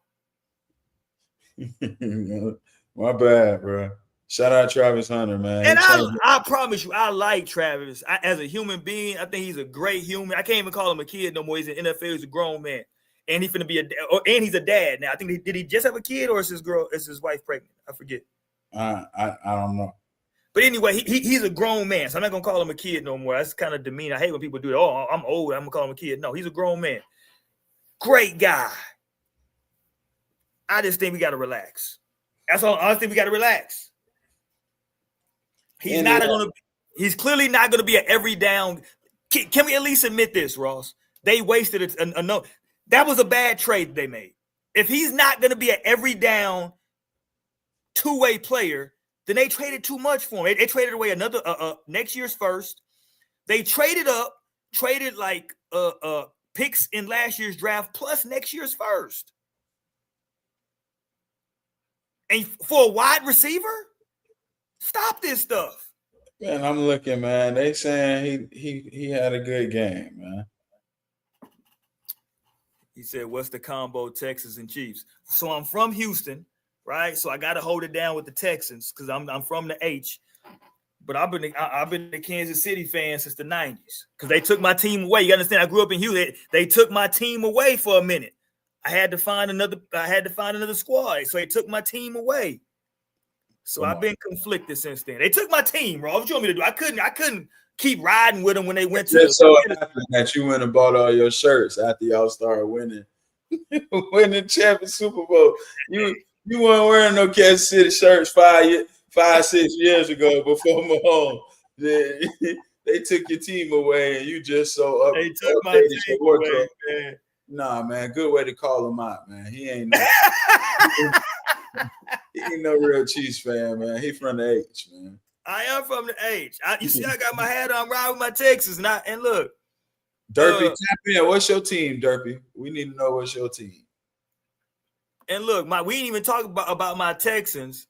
My bad, bro. Shout out Travis Hunter, man. And I promise you, I like Travis. As a human being, I think he's a great human. I can't even call him a kid no more. He's an NFL. He's a grown man. And he's finna be and he's a dad now. I think did he just have a kid or is his wife pregnant? I forget. I don't know. But anyway, he's a grown man, so I'm not gonna call him a kid no more. That's kind of demeaning. I hate when people do that. Oh, I'm old. I'm gonna call him a kid. No, he's a grown man. Great guy. I just think we gotta relax. That's all. I just think we gotta relax. He's clearly not gonna be an every down. Can we at least admit this, Ross? They wasted it. That was a bad trade they made. If he's not gonna be an every down two-way player, then they traded too much for him. They traded away another next year's first. They traded like picks in last year's draft plus next year's first. And for a wide receiver, stop this stuff. Man, I'm looking, man. They saying he had a good game, man. He said, "What's the combo, Texans and Chiefs?" So I'm from Houston. Right, so I got to hold it down with the Texans because I'm from the H, but I've been a Kansas City fan since the '90s because they took my team away. You understand? I grew up in Houston. They took my team away for a minute. I had to find another squad, so they took my team away. So I've been conflicted since then. They took my team, bro. What you want me to do? I couldn't keep riding with them when they went to. It's so happened that you went and bought all your shirts after y'all started winning champion Super Bowl. You weren't wearing no Kansas City shirts 5-6 years ago before Mahomes. They took your team away, and you just so up. They took my team away, man. Nah, man, good way to call him out, man. He ain't no real Chiefs fan, man. He from the H, man. I am from the H. You see, I got my hat on, riding with my Texans, and look. Derpy, tap in. What's your team, Derpy? We need to know what's your team. And look, we didn't even talk about my Texans.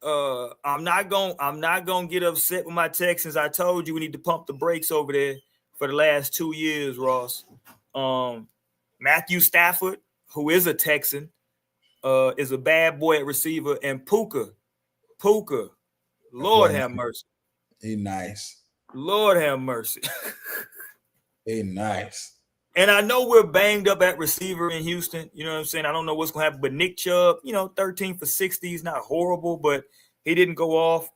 I'm not gonna get upset with my Texans. I told you we need to pump the brakes over there for the last 2 years, Ross. Matthew Stafford, who is a Texan, is a bad boy at receiver, and Puka, Lord have mercy. He nice. Lord have mercy. He nice. And I know we're banged up at receiver in Houston. You know what I'm saying? I don't know what's going to happen. But Nick Chubb, 13 for 60 is not horrible, but he didn't go off.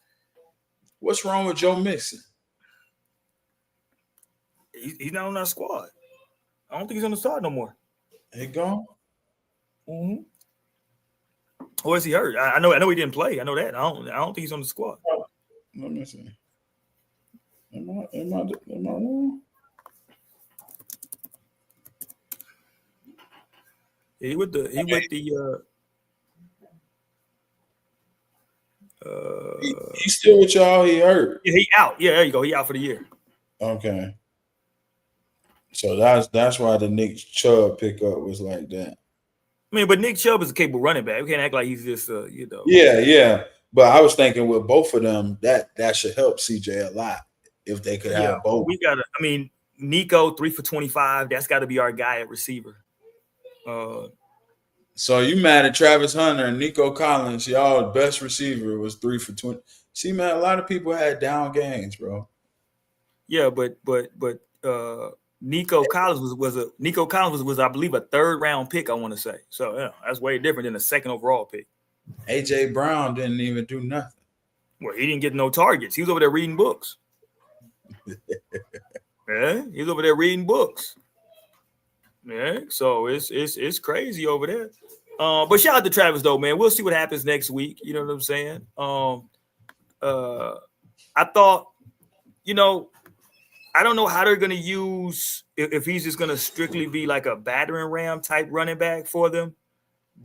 What's wrong with Joe Mixon? He's not on that squad. I don't think he's on the start no more. He gone? Mm-hmm. Or is he hurt? I know he didn't play. I know that. I don't think he's on the squad. Let me see. Am I wrong? He with the He's still with y'all. He hurt. yeah, he out. Yeah, there you go. He out for the year. Okay. So that's why the Nick Chubb pickup was like that. I mean, but Nick Chubb is a capable running back. We can't act like he's just Yeah, yeah. But I was thinking with both of them, that should help CJ a lot if they could Yeah, have but both. we gotta. I mean, Nico 3 for 25. That's got to be our guy at receiver. So you mad at Travis Hunter and Nico Collins? Y'all best receiver was 3 for 20. See, man, a lot of people had down games, bro. Yeah, but Nico Collins was I believe a third round pick. I want to say so. Yeah, that's way different than a second overall pick. AJ Brown didn't even do nothing. Well, he didn't get no targets. He was over there reading books. Yeah, he's over there reading books. Yeah, so it's crazy over there. But shout out to Travis though, man. We'll see what happens next week. You know what I'm saying? I thought, I don't know how they're gonna use if he's just gonna strictly be like a battering ram type running back for them.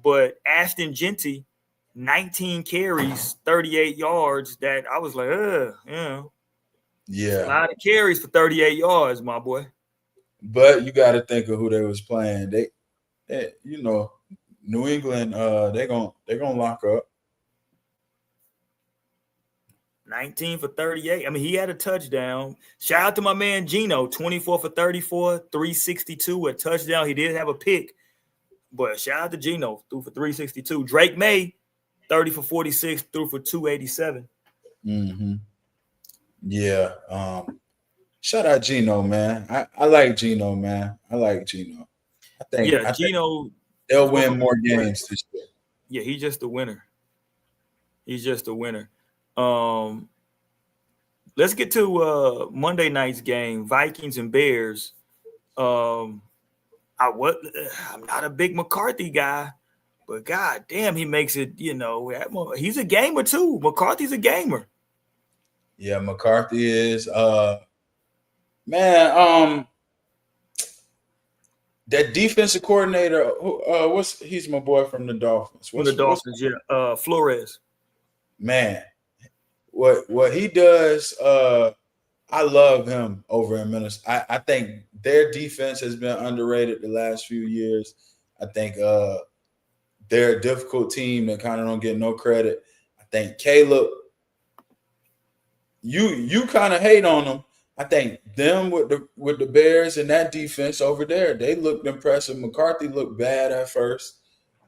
But Ashton Genty, 19 carries, 38 yards. That I was like, Yeah, a lot of carries for 38 yards, my boy. but you got to think of who they was playing. They New England, they're gonna lock up. 19 for 38. I mean, he had a touchdown. Shout out to my man Gino, 24 for 34, 362, a touchdown. He did have a pick, but shout out to Gino, threw for 362. Drake May, 30 for 46, threw for 287. Mm-hmm. Yeah. Shout out Gino, man. I like Gino, man. I like Gino. I think Gino, they'll win more games this year. Yeah, he's just a winner. He's just a winner. Let's get to Monday night's game, Vikings and Bears. I'm not a big McCarthy guy, but god damn, he makes it, he's a gamer too. McCarthy's a gamer. Yeah, McCarthy is man, that defensive coordinator, he's my boy from the Dolphins. From the Dolphins, Flores. Man, what he does, I love him over in Minnesota. I think their defense has been underrated the last few years. I think they're a difficult team that kind of don't get no credit. I think Caleb, you kind of hate on them. I think them with the Bears and that defense over there, they looked impressive. McCarthy looked bad at first,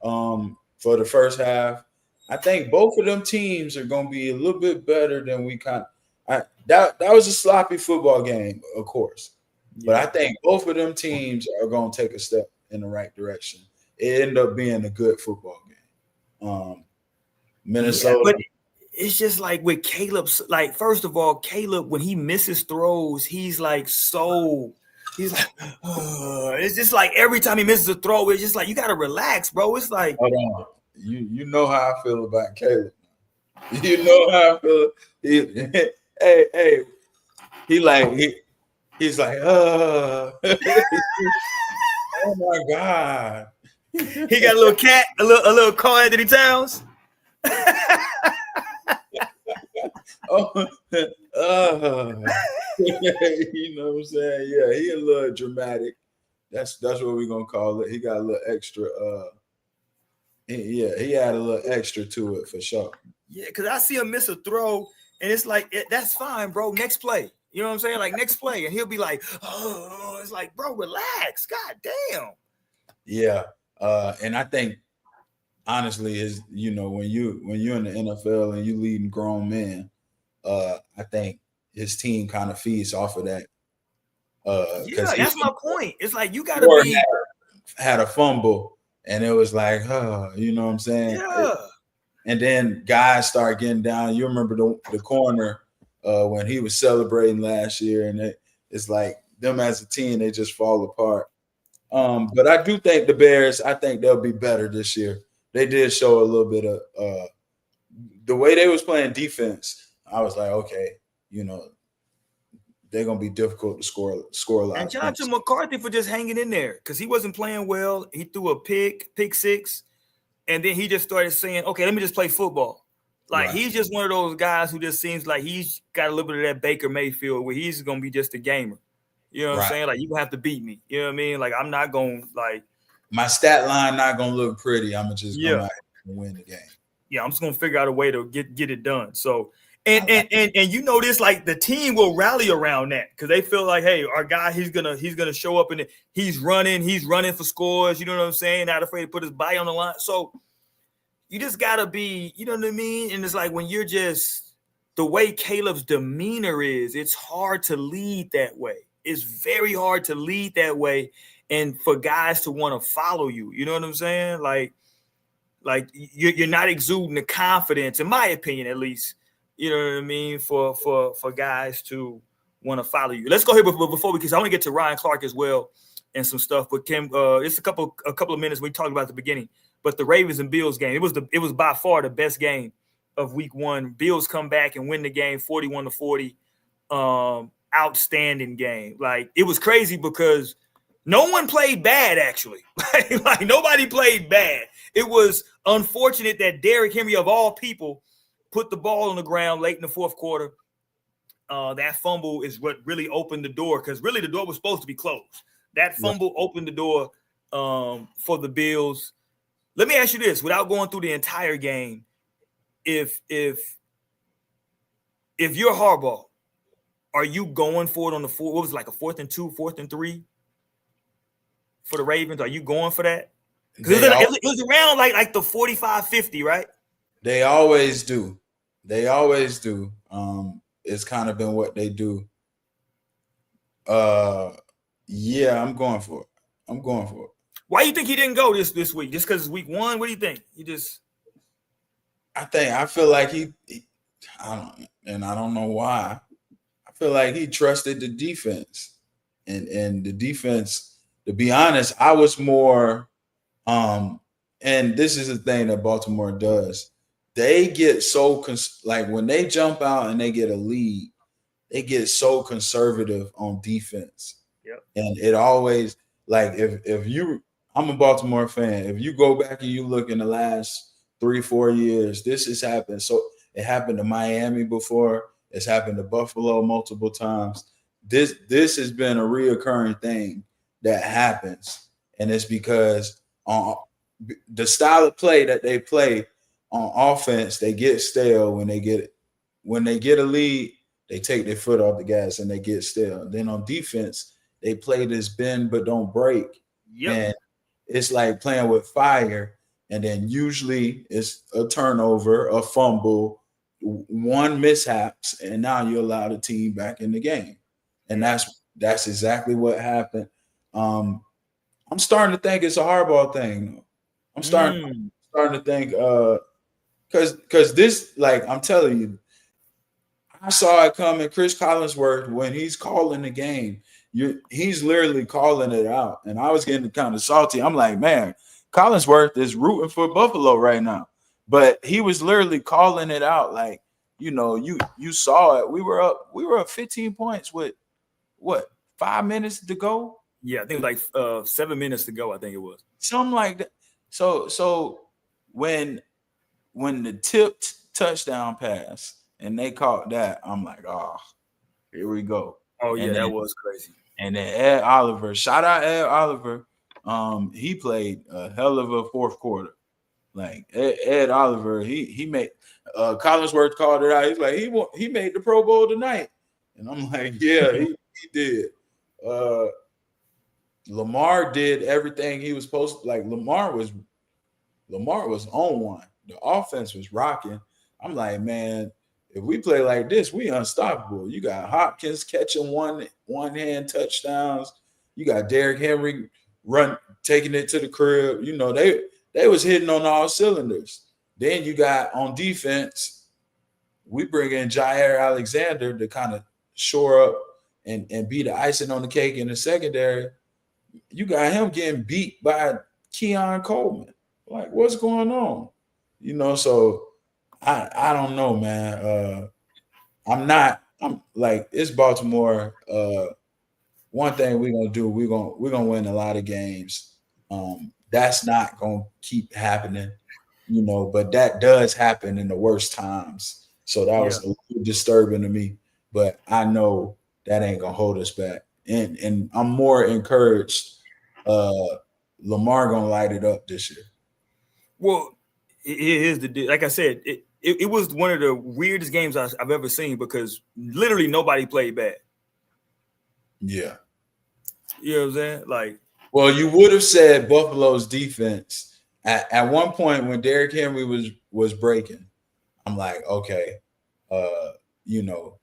for the first half. I think both of them teams are going to be a little bit better than we that was a sloppy football game, of course. Yeah. But I think both of them teams are going to take a step in the right direction. It ended up being a good football game. Minnesota. Yeah, but it's just like with Caleb's, like, first of all, Caleb, when he misses throws, he's like, it's just like every time he misses a throw, it's just like, you got to relax, bro. It's like, hold on. You know how I feel about Caleb. You know how I feel. Hey, he's like, oh my God. He got a little cat, a little Carl Anthony Towns. You know what I'm saying? Yeah, he a little dramatic. That's what we're gonna call it. He got a little extra. He had a little extra to it for sure. Yeah, because I see him miss a throw, and it's like, that's fine, bro. Next play. You know what I'm saying? Like, next play. And he'll be like, oh, it's like, bro, relax. God damn. Yeah. And I think, honestly, is, when you're in the NFL and you leading grown men, I think his team kind of feeds off of that. That's my point. It's like, you got to be. Had a fumble. And it was like, you know what I'm saying? Yeah. And then guys start getting down. You remember the corner when he was celebrating last year, and it's like them as a team, they just fall apart. But I do think the Bears, I think they'll be better this year. They did show a little bit of the way they was playing defense. I was like, okay, they're gonna be difficult to score a lot And of shout out to points. McCarthy for just hanging in there because he wasn't playing well. He threw a pick six, and then he just started saying, "Okay, let me just play football." Like Right, he's just one of those guys who just seems like he's got a little bit of that Baker Mayfield where he's gonna be just a gamer. You know what I'm right. saying? Like you gonna have to beat me. You know what I mean? Like I'm not gonna like My stat line not gonna look pretty. I'm gonna just come yeah. out and win the game. Yeah, I'm just gonna figure out a way to get it done. So I like. and you know this, like the team will rally around that because they feel like, hey, our guy, he's gonna show up and he's running for scores. You know what I'm saying? Not afraid to put his body on the line. So you just gotta be, you know what I mean? And it's like when you're just the way Caleb's demeanor is, it's hard to lead that way. It's very hard to lead that way, and for guys to want to follow you. You know what I'm saying? Like you're not exuding the confidence, in my opinion, at least. You know what I mean? For guys to want to follow you. Let's go here before we, because I want to get to Ryan Clark as well and some stuff. But Kim, it's a couple of minutes we talked about at the beginning. But the Ravens and Bills game, it was by far the best game of Week 1. Bills come back and win the game 41-40. Outstanding game. Like it was crazy because no one played bad, actually. Like nobody played bad. It was unfortunate that Derrick Henry, of all people, put the ball on the ground late in the fourth quarter. That fumble is what really opened the door, because really the door was supposed to be closed. That Right. fumble opened the door for the Bills. Let me ask you this, without going through the entire game, if you're Harbaugh, are you going for it on the four? What was it, like a 4th and 2, 4th and 3 for the Ravens? Are you going for that? Because it was around like the 45-50, right? They always do. They always do. It's kind of been what they do. Yeah, I'm going for it. I'm going for it. Why do you think he didn't go this week? Just because it's Week 1? What do you think? I feel like I don't know why. I feel like he trusted the defense, and the defense. To be honest, I was more. And this is the thing that Baltimore does. They get so like when they jump out and they get a lead, they get so conservative on defense. Yep. And it always, like, if you, I'm a Baltimore fan. If you go back and you look in the last 3-4 years, this has happened. So it happened to Miami before. It's happened to Buffalo multiple times. This has been a reoccurring thing that happens, and it's because on the style of play that they play on offense, they get stale when they get a lead. They take their foot off the gas and they get stale. Then on defense, they play this bend but don't break. Yep. And it's like playing with fire. And then usually it's a turnover, a fumble, one mishaps, and now you allow the team back in the game. And that's exactly what happened. I'm starting to think it's a hardball thing. I'm starting to think because this, like, I'm telling you, I saw it coming. Chris Collinsworth, when he's calling the game, he's literally calling it out. And I was getting kind of salty. I'm like, man, Collinsworth is rooting for Buffalo right now. But he was literally calling it out. Like, you saw it. We were up 15 points with what, 5 minutes to go? Yeah, I think it was like 7 minutes to go, I think it was. Something like that. So when the tipped touchdown pass and they caught that, I'm like, oh, here we go. Oh yeah, that was crazy. And then Ed Oliver, shout out Ed Oliver. He played a hell of a fourth quarter. Like Ed Oliver, he made Collinsworth called it out. He's like, he made the Pro Bowl tonight. And I'm like, yeah, he did. Lamar did everything he was supposed to. Like, Lamar was on one. The offense was rocking. I'm like, man, if we play like this, we unstoppable. You got Hopkins catching one-hand touchdowns. You got Derrick Henry taking it to the crib. They was hitting on all cylinders. Then you got on defense, we bring in Jair Alexander to kind of shore up and be the icing on the cake in the secondary. You got him getting beat by Keon Coleman. Like, what's going on? So I don't know, man. I'm not I'm like, it's Baltimore. One thing we're gonna do, we're gonna win a lot of games. That's not gonna keep happening, but that does happen in the worst times. So that Yeah. was a little disturbing to me. But I know that ain't gonna hold us back. And I'm more encouraged. Lamar gonna light it up this year. Well, here's the deal. Like I said, it was one of the weirdest games I've ever seen because literally nobody played bad. Yeah. You know what I'm saying? Like, well, you would have said Buffalo's defense at one point when Derrick Henry was breaking. I'm like, okay, uh, you know,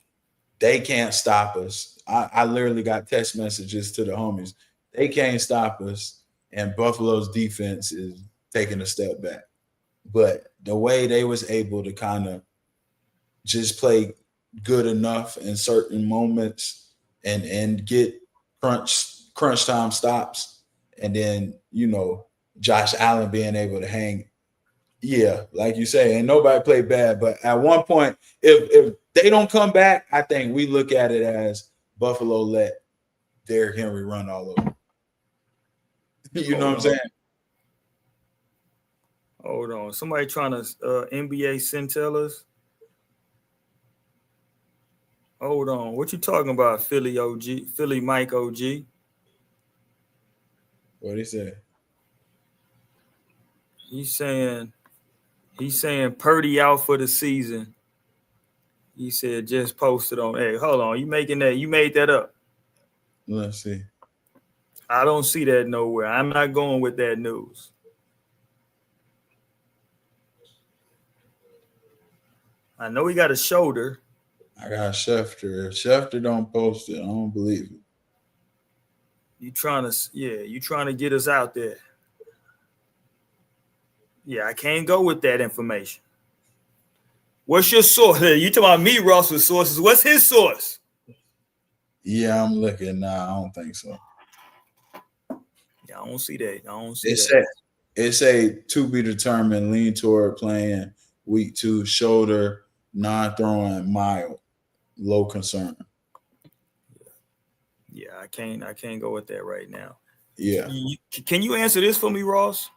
they can't stop us. I literally got text messages to the homies. They can't stop us, and Buffalo's defense is taking a step back. But the way they was able to kind of just play good enough in certain moments and get crunch time stops, and then Josh Allen being able to hang. Yeah, like you say, and nobody played bad. But at one point, if they don't come back, I think we look at it as Buffalo let Derrick Henry run all over. You know what I'm saying? Hold on. Somebody trying to NBA centellers. Hold on. What you talking about, Philly OG? Philly Mike OG? What'd he say? He's saying Purdy out for the season. He said just posted on. Hey, hold on. You making that? You made that up? Let's see. I don't see that nowhere. I'm not going with that news. I know he got a shoulder. I got Schefter. If Schefter don't post it, I don't believe it. You trying to get us out there. Yeah, I can't go with that information. What's your source? You talking about me, Ross, with sources. What's his source? Yeah, I'm looking now. I don't think so. Yeah, I don't see that. I don't see that. It's a to be determined, lean toward playing week 2, shoulder, non-throwing, mild, low concern. Yeah, I can't go with that right now. Yeah. Can you answer this for me, Ross?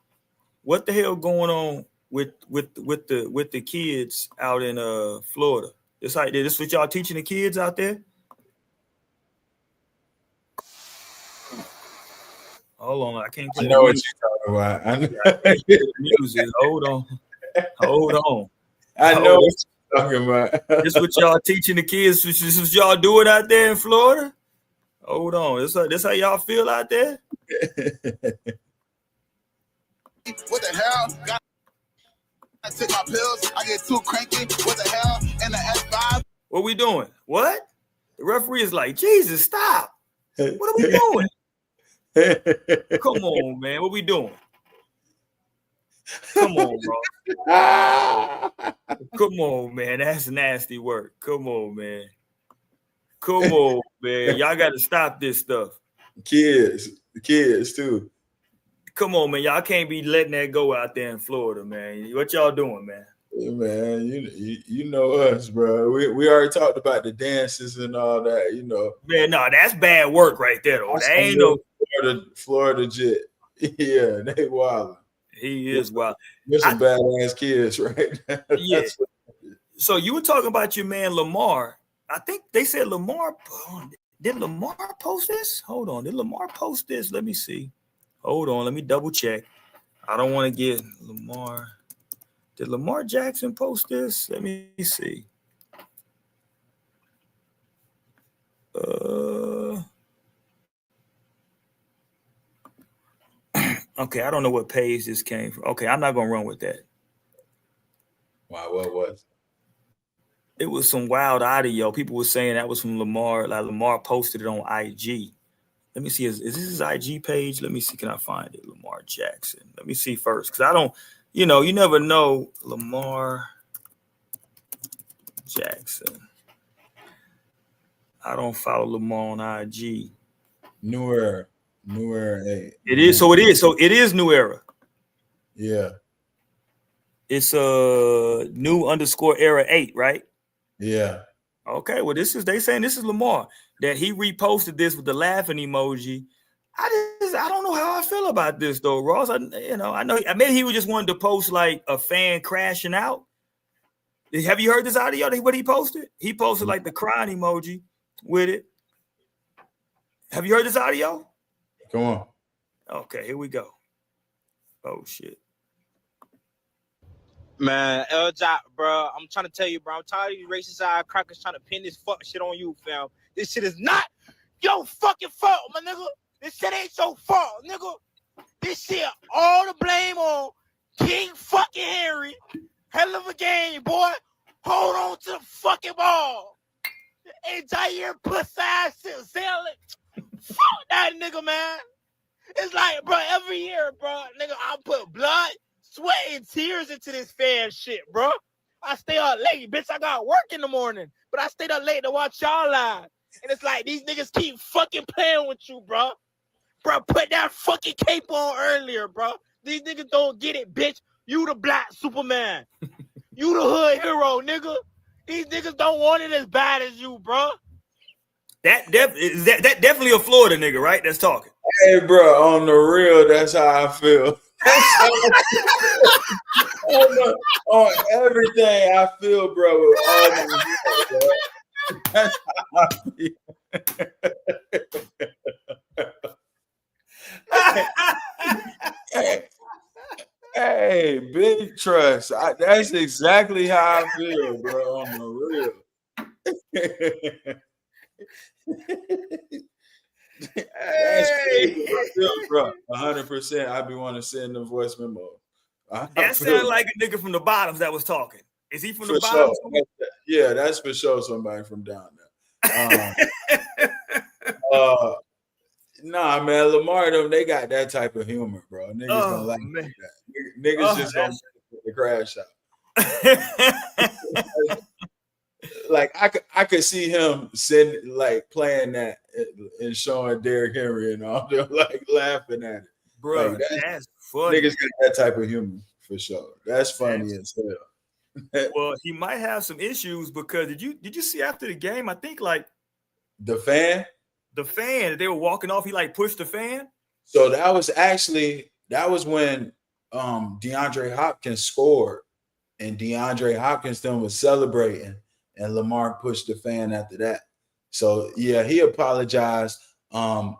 What the hell going on with the kids out in Florida? This what y'all teaching the kids out there? Hold on, I can't play. I know what you're talking about. I can't play the music. Hold on. I know what you're talking about. This what y'all teaching the kids. This is what y'all doing out there in Florida. Hold on. This how y'all feel out there? What the hell? I take my pills. I get too cranky. What the hell? And the F5. What we doing? What? The referee is like, Jesus, stop. What are we doing? Come on, man. What we doing? Come on, bro. Come on, man. That's nasty work. Come on, man. Come on, man. Y'all got to stop this stuff. Kids too. Come on, man. Y'all can't be letting that go out there in Florida, man. What y'all doing, man? Yeah, man, you know us, bro. We already talked about the dances and all that, Man, no, that's bad work right there, though. That ain't no Florida jet. Yeah, they wild. He is wild. There's some badass kids, right? Yeah. So you were talking about your man Lamar. I think they said Lamar. Did Lamar post this? Hold on. Did Lamar post this? Let me see. Hold on. Let me double check. I don't want to get Lamar. Did Lamar Jackson post this? Let me see. Okay, I don't know what page this came from. Okay, I'm not going to run with that. Wow, what was? It was some wild audio. People were saying that was from Lamar. Like Lamar posted it on IG. Let me see. Is this his IG page? Let me see. Can I find it? Lamar Jackson. Let me see first. Because I don't, you never know. Lamar Jackson. I don't follow Lamar on IG. New Era 8. It is. So it is New Era. Yeah. It's new _era 8, right? Yeah. Okay, well, they saying this is Lamar, that he reposted this with the laughing emoji. I don't know how I feel about this though, Ross. I know maybe he was just wanted to post like a fan crashing out. Have you heard this audio? What he posted? He posted like the crying emoji with it. Have you heard this audio? Come on. Okay, here we go. Oh shit. Man, L-Jot, bro, I'm trying to tell you, bro. I'm tired of you racist eye crackers trying to pin this fuck shit on you, fam. This shit is not your fucking fault, my nigga. This shit ain't your fault, nigga. This shit, all the blame on King fucking Henry. Hell of a game, boy. Hold on to the fucking ball. And Jair pussy ass shit selling. Fuck that nigga, man. It's like, bro, every year, bro, nigga, I put blood, sweat, and tears into this fan shit, bro. I stay up late, bitch. I got work in the morning, but I stayed up late to watch y'all live. And it's like these niggas keep fucking playing with you, bro. Bro, put that fucking cape on earlier, bro. These niggas don't get it, bitch. You the black Superman. You the hood hero, nigga. These niggas don't want it as bad as you, bro. That definitely a Florida nigga, right? That's talking. Hey, bro, on the real, that's how I feel. On everything I feel, bro. With all my heart, bro. That's how I feel. Hey, big trust. That's exactly how I feel, bro. On the real. That's crazy. I feel, bro. 100%. I be wanting to send the voice memo. That sounds like a nigga from the bottoms that was talking. Is he from the bottoms? Sure. Yeah, that's for sure somebody from down there. Nah, man, Lamar, them, they got that type of humor, bro. Niggas don't like that. Niggas just don't put the crash out. Like I could see him playing that and showing Derrick Henry and all them like laughing at it. Bro, like, that's funny. Niggas got that type of humor for sure. That's funny as hell. Well, he might have some issues because did you see after the game? I think like the fan they were walking off. He like pushed the fan. So that was when DeAndre Hopkins scored, and DeAndre Hopkins then was celebrating, and Lamar pushed the fan after that. So yeah, he apologized. I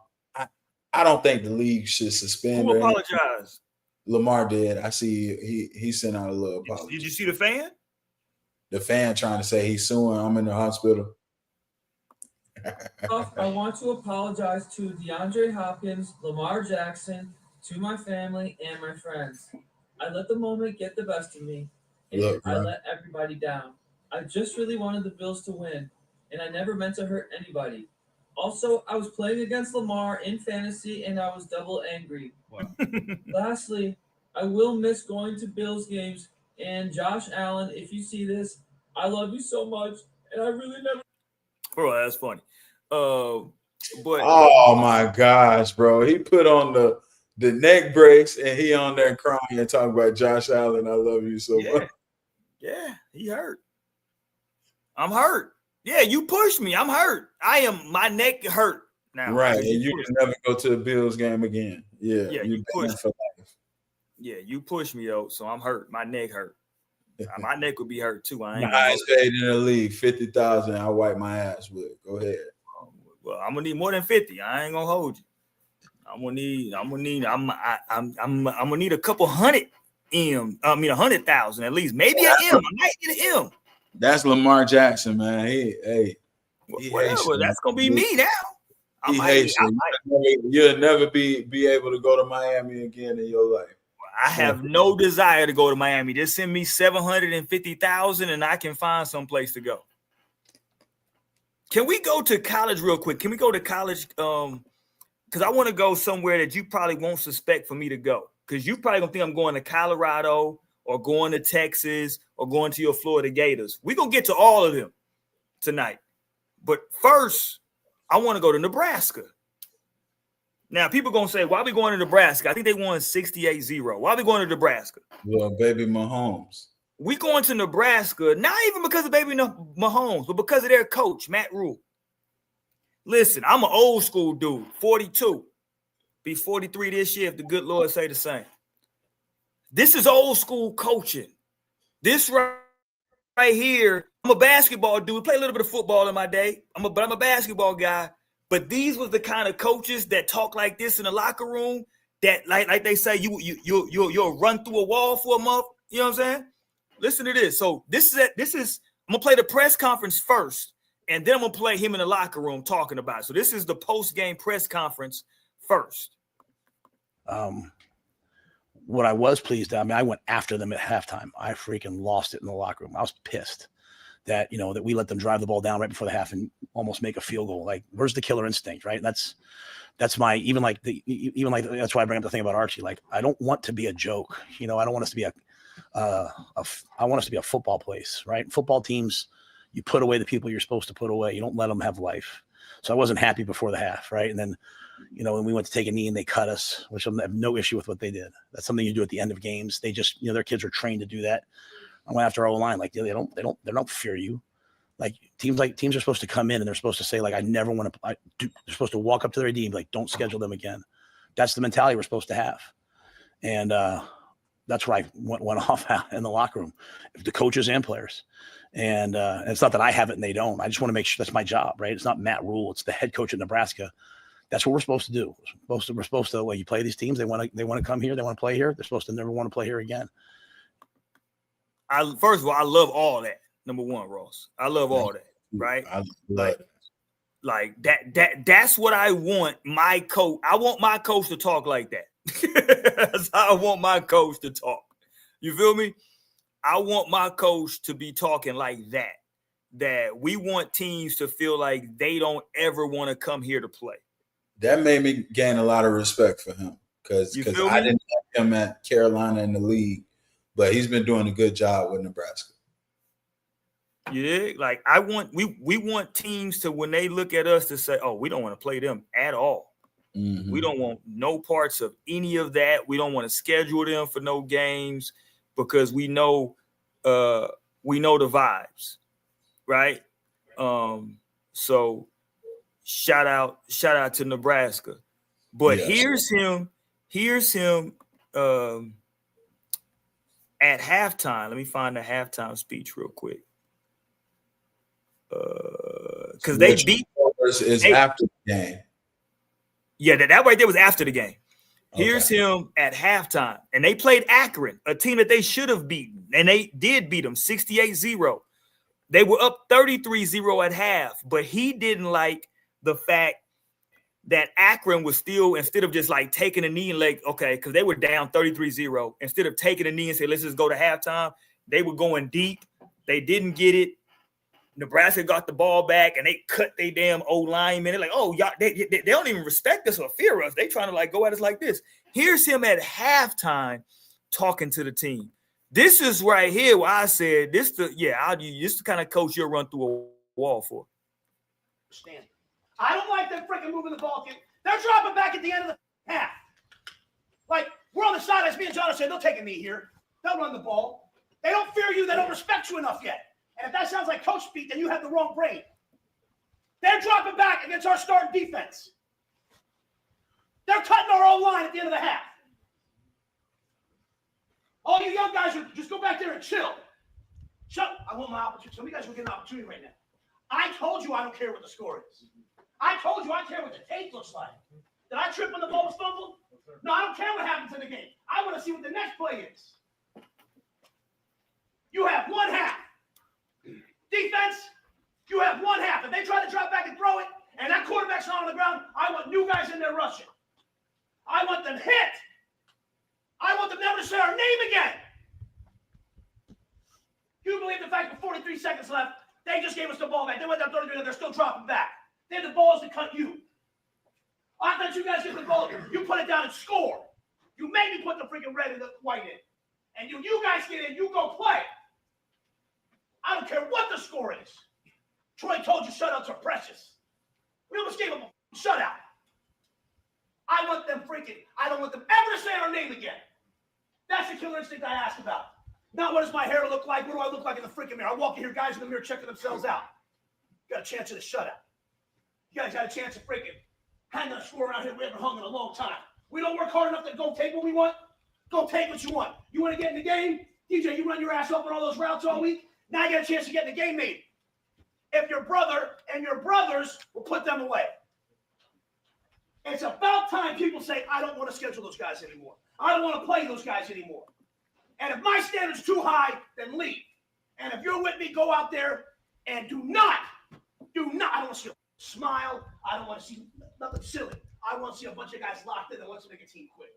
don't think the league should suspend. Who apologized? Lamar did. I see he sent out a little apology. Did you see the fan? The fan trying to say he's suing. I'm in the hospital. I want to apologize to DeAndre Hopkins, Lamar Jackson, to my family and my friends. I let the moment get the best of me, and I let everybody down. I just really wanted the Bills to win, and I never meant to hurt anybody. Also, I was playing against Lamar in fantasy, and I was double angry. Wow. Lastly, I will miss going to Bills games, and Josh Allen, if you see this, I love you so much, and I really never... Bro, that's funny. But oh my gosh, bro. He put on the neck brace and he on there crying and talking about Josh Allen. I love you so much. Yeah, he hurt. I'm hurt. Yeah, you pushed me. I'm hurt. My neck hurt now. Right. And you can never go to the Bills game again. Yeah. You pushed for life. Yeah, you pushed me though, so I'm hurt. My neck hurt. My neck would be hurt too. I ain't highest paid in the league, $50,000. I wipe my ass with. Go ahead. Well, I'm gonna need more than 50. I ain't gonna hold you. I'm gonna need a couple hundred M. I mean 100,000 at least. Maybe an M. I might need an M. That's Lamar Jackson, man. Whatever. That's gonna be me now. You'll never be able to go to Miami again in your life. I have no desire to go to Miami. Just send me 750,000 and I can find some place to go. Can we go to college real quick? Can we go to college? Because I want to go somewhere that you probably won't suspect for me to go. Because you probably gonna think I'm going to Colorado or going to Texas or going to your Florida Gators. We're gonna get to all of them tonight. But first, I want to go to Nebraska. Now, people going to say, why are we going to Nebraska? I think they won 68-0. Why are we going to Nebraska? Well, baby Mahomes. We going to Nebraska, not even because of baby Mahomes, but because of their coach, Matt Rule. Listen, I'm an old school dude, 42. Be 43 this year if the good Lord say the same. This is old school coaching. This right here, I'm a basketball dude. Play a little bit of football in my day. I'm a basketball guy. But these was the kind of coaches that talk like this in the locker room. That like they say you'll run through a wall for a month. You know what I'm saying? Listen to this. So this is I'm gonna play the press conference first, and then I'm gonna play him in the locker room talking about it. So this is the post-game press conference first. What I was pleased at, I mean, I went after them at halftime. I freaking lost it in the locker room. I was pissed that, you know, that we let them drive the ball down right before the half and almost make a field goal. Like, where's the killer instinct, right? That's my, even like that's why I bring up the thing about Archie. Like, I don't want to be a joke. You know, I don't want us to be I want us to be a football place, right? Football teams, you put away the people you're supposed to put away. You don't let them have life. So I wasn't happy before the half, right? And then, you know, when we went to take a knee and they cut us, which I have no issue with what they did. That's something you do at the end of games. They just, you know, their kids are trained to do that. I went after our O-line. Like, they don't fear you. Like teams are supposed to come in and they're supposed to say, like, I never want to, they're supposed to walk up to their AD and be like, don't schedule them again. That's the mentality we're supposed to have. And that's where I went off in the locker room, the coaches and players. And it's not that I have it and they don't. I just want to make sure that's my job, right? It's not Matt Rule. It's the head coach at Nebraska. That's what we're supposed to do. We're supposed to when you play these teams, they want to come here, they want to play here. They're supposed to never want to play here again. First of all, I love all that. Number one, Ross. I love all that, right? Like that's what I want my coach. I want my coach to talk like that. That's how I want my coach to talk. You feel me? I want my coach to be talking like that. That we want teams to feel like they don't ever want to come here to play. That made me gain a lot of respect for him because I didn't have him at Carolina in the league, but he's been doing a good job with Nebraska. Yeah, like we want teams to, when they look at us, to say, oh, we don't want to play them at all. Mm-hmm. We don't want no parts of any of that. We don't want to schedule them for no games because we know the vibes, right? So shout out to Nebraska. But yes, here's him at halftime. Let me find the halftime speech real quick. Because they beat is after the game. Yeah, that right there was after the game. Here's him at halftime. And they played Akron, a team that they should have beaten. And they did beat them 68-0. They were up 33-0 at half. But he didn't like the fact that Akron was still, instead of just like taking a knee and like, okay, because they were down 33-0. Instead of taking a knee and say, let's just go to halftime, they were going deep. They didn't get it. Nebraska got the ball back and they cut their damn O-lineman. They're like, oh, y'all, they don't even respect us or fear us. They trying to like go at us like this. Here's him at halftime talking to the team. This is right here where I said this the kind of coach you'll run through a wall for. I don't like them freaking moving the ball. They're dropping back at the end of the half. Like, we're on the sidelines, me and John are saying, they'll take a knee here. They'll run the ball. They don't fear you. They don't respect you enough yet. And if that sounds like coach speak, then you have the wrong brain. They're dropping back against our starting defense. They're cutting our own line at the end of the half. All you young guys, just go back there and chill. I want my opportunity. Some of you guys will get an opportunity right now. I told you I don't care what the score is. I told you I care what the tape looks like. Did I trip when the ball was fumbled? No, I don't care what happens in the game. I want to see what the next play is. You have one half. Defense, you have one half. If they try to drop back and throw it, and that quarterback's not on the ground, I want new guys in there rushing. I want them hit. I want them never to say our name again. You believe the fact with 43 seconds left, they just gave us the ball back. They went down 33 and they're still dropping back. They had the balls to cut you. I thought you guys get the ball. You put it down and score. You made me put the freaking red and the white in. And you guys get in, you go play. I don't care what the score is. Troy told you shutouts are precious. We almost gave them a shutout. I don't want them ever to say our name again. That's the killer instinct I asked about. Not what does my hair look like? What do I look like in the freaking mirror? I walk in here, guys in the mirror checking themselves out. Got a chance at a shutout. You guys got a chance of freaking hanging a score around here we haven't hung in a long time. We don't work hard enough to go take what we want. Go take what you want. You want to get in the game? DJ, you run your ass up on all those routes all week. Now you got a chance to get in the game, mate. If your brother and your brothers will put them away. It's about time people say, I don't want to schedule those guys anymore. I don't want to play those guys anymore. And if my standard's too high, then leave. And if you're with me, go out there and do not, I don't want to see a smile. I don't want to see nothing silly. I want to see a bunch of guys locked in that wants to make a team quit.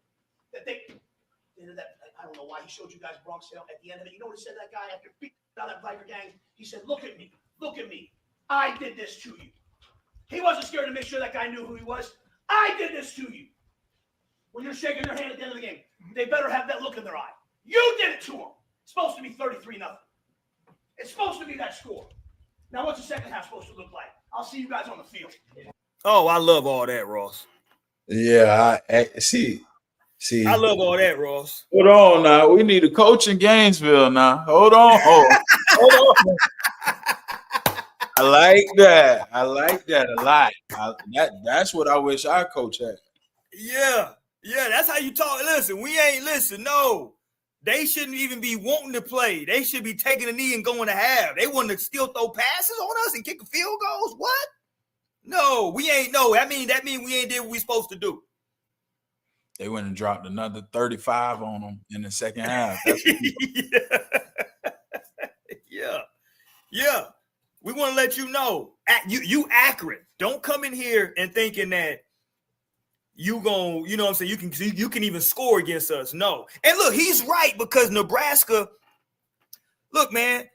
I don't know why he showed you guys Bronx Hill at the end of it. You know what he said, that guy after beating out that Viper gang? He said, look at me. I did this to you. He wasn't scared to make sure that guy knew who he was. I did this to you. When you're shaking their hand at the end of the game, they better have that look in their eye. You did it to them. It's supposed to be 33-0. It's supposed to be that score. Now, what's the second half supposed to look like? I'll see you guys on the field. Oh, I love all that, Ross. Yeah, I see. I love all that, Ross. Hold on now. We need a coach in Gainesville now. Hold on. Hold on. I like that a lot. That's what I wish our coach had. Yeah, that's how you talk. Listen, we ain't listen. No, they shouldn't even be wanting to play. They should be taking a knee and going to half. They want to still throw passes on us and kick field goals. What? No, we ain't. No, that mean we ain't did what we supposed to do. They went and dropped another 35 on them in the second half. Yeah. We want to let you know. You accurate. Don't come in here and thinking that you gon', you know what I'm saying, you can even score against us. No. And look, he's right, because Nebraska, look, man,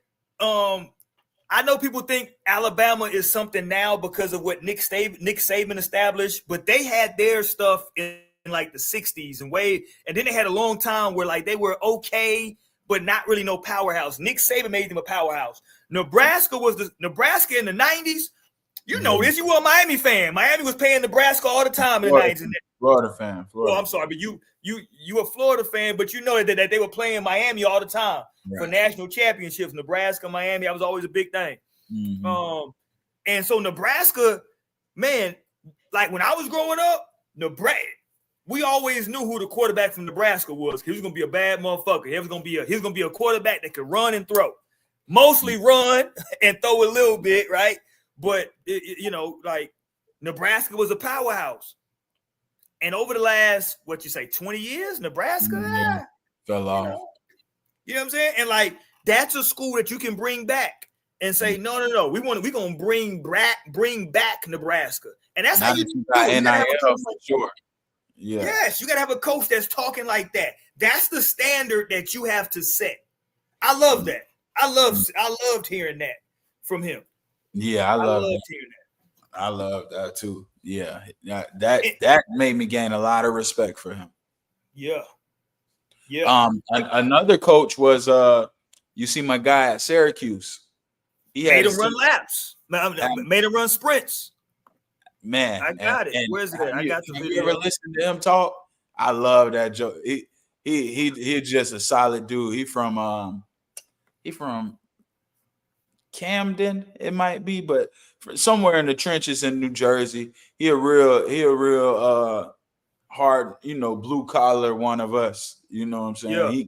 I know people think Alabama is something now because of what Nick Saban established, but they had their stuff in like the 60s and then they had a long time where like they were okay, but not really no powerhouse. Nick Saban made them a powerhouse. Nebraska in the 90s. You know this. You were a Miami fan. Miami was paying Nebraska all the time in the 90s. Florida fan. Oh, I'm sorry, but you a Florida fan, but you know that they were playing Miami all the time for national championships. Nebraska, Miami, that was always a big thing. Mm-hmm. And so Nebraska, man, like when I was growing up, we always knew who the quarterback from Nebraska was. He was gonna be a bad motherfucker. He was gonna be a quarterback that could run and throw, mostly run and throw a little bit, right? But like Nebraska was a powerhouse. And over the last 20 years, Nebraska fell off. You know what I'm saying? And like that's a school that you can bring back and say, no, we're gonna bring back Nebraska, and that's how you do it. NIL for sure. Yeah. Yes, you gotta have a coach that's talking like that. That's the standard that you have to set. I love that. I loved hearing that from him. Yeah, I loved hearing that. I love that too. Yeah, that made me gain a lot of respect for him. Yeah. Another coach was you see my guy at Syracuse. He made him run laps. Made him run sprints. Man, I got it. Where's it at? I got the video. You ever listen to him talk? I love that joke. He's just a solid dude. He from Camden, it might be, but somewhere in the trenches in New Jersey. He a real hard, blue collar one of us. You know what I'm saying? Yeah.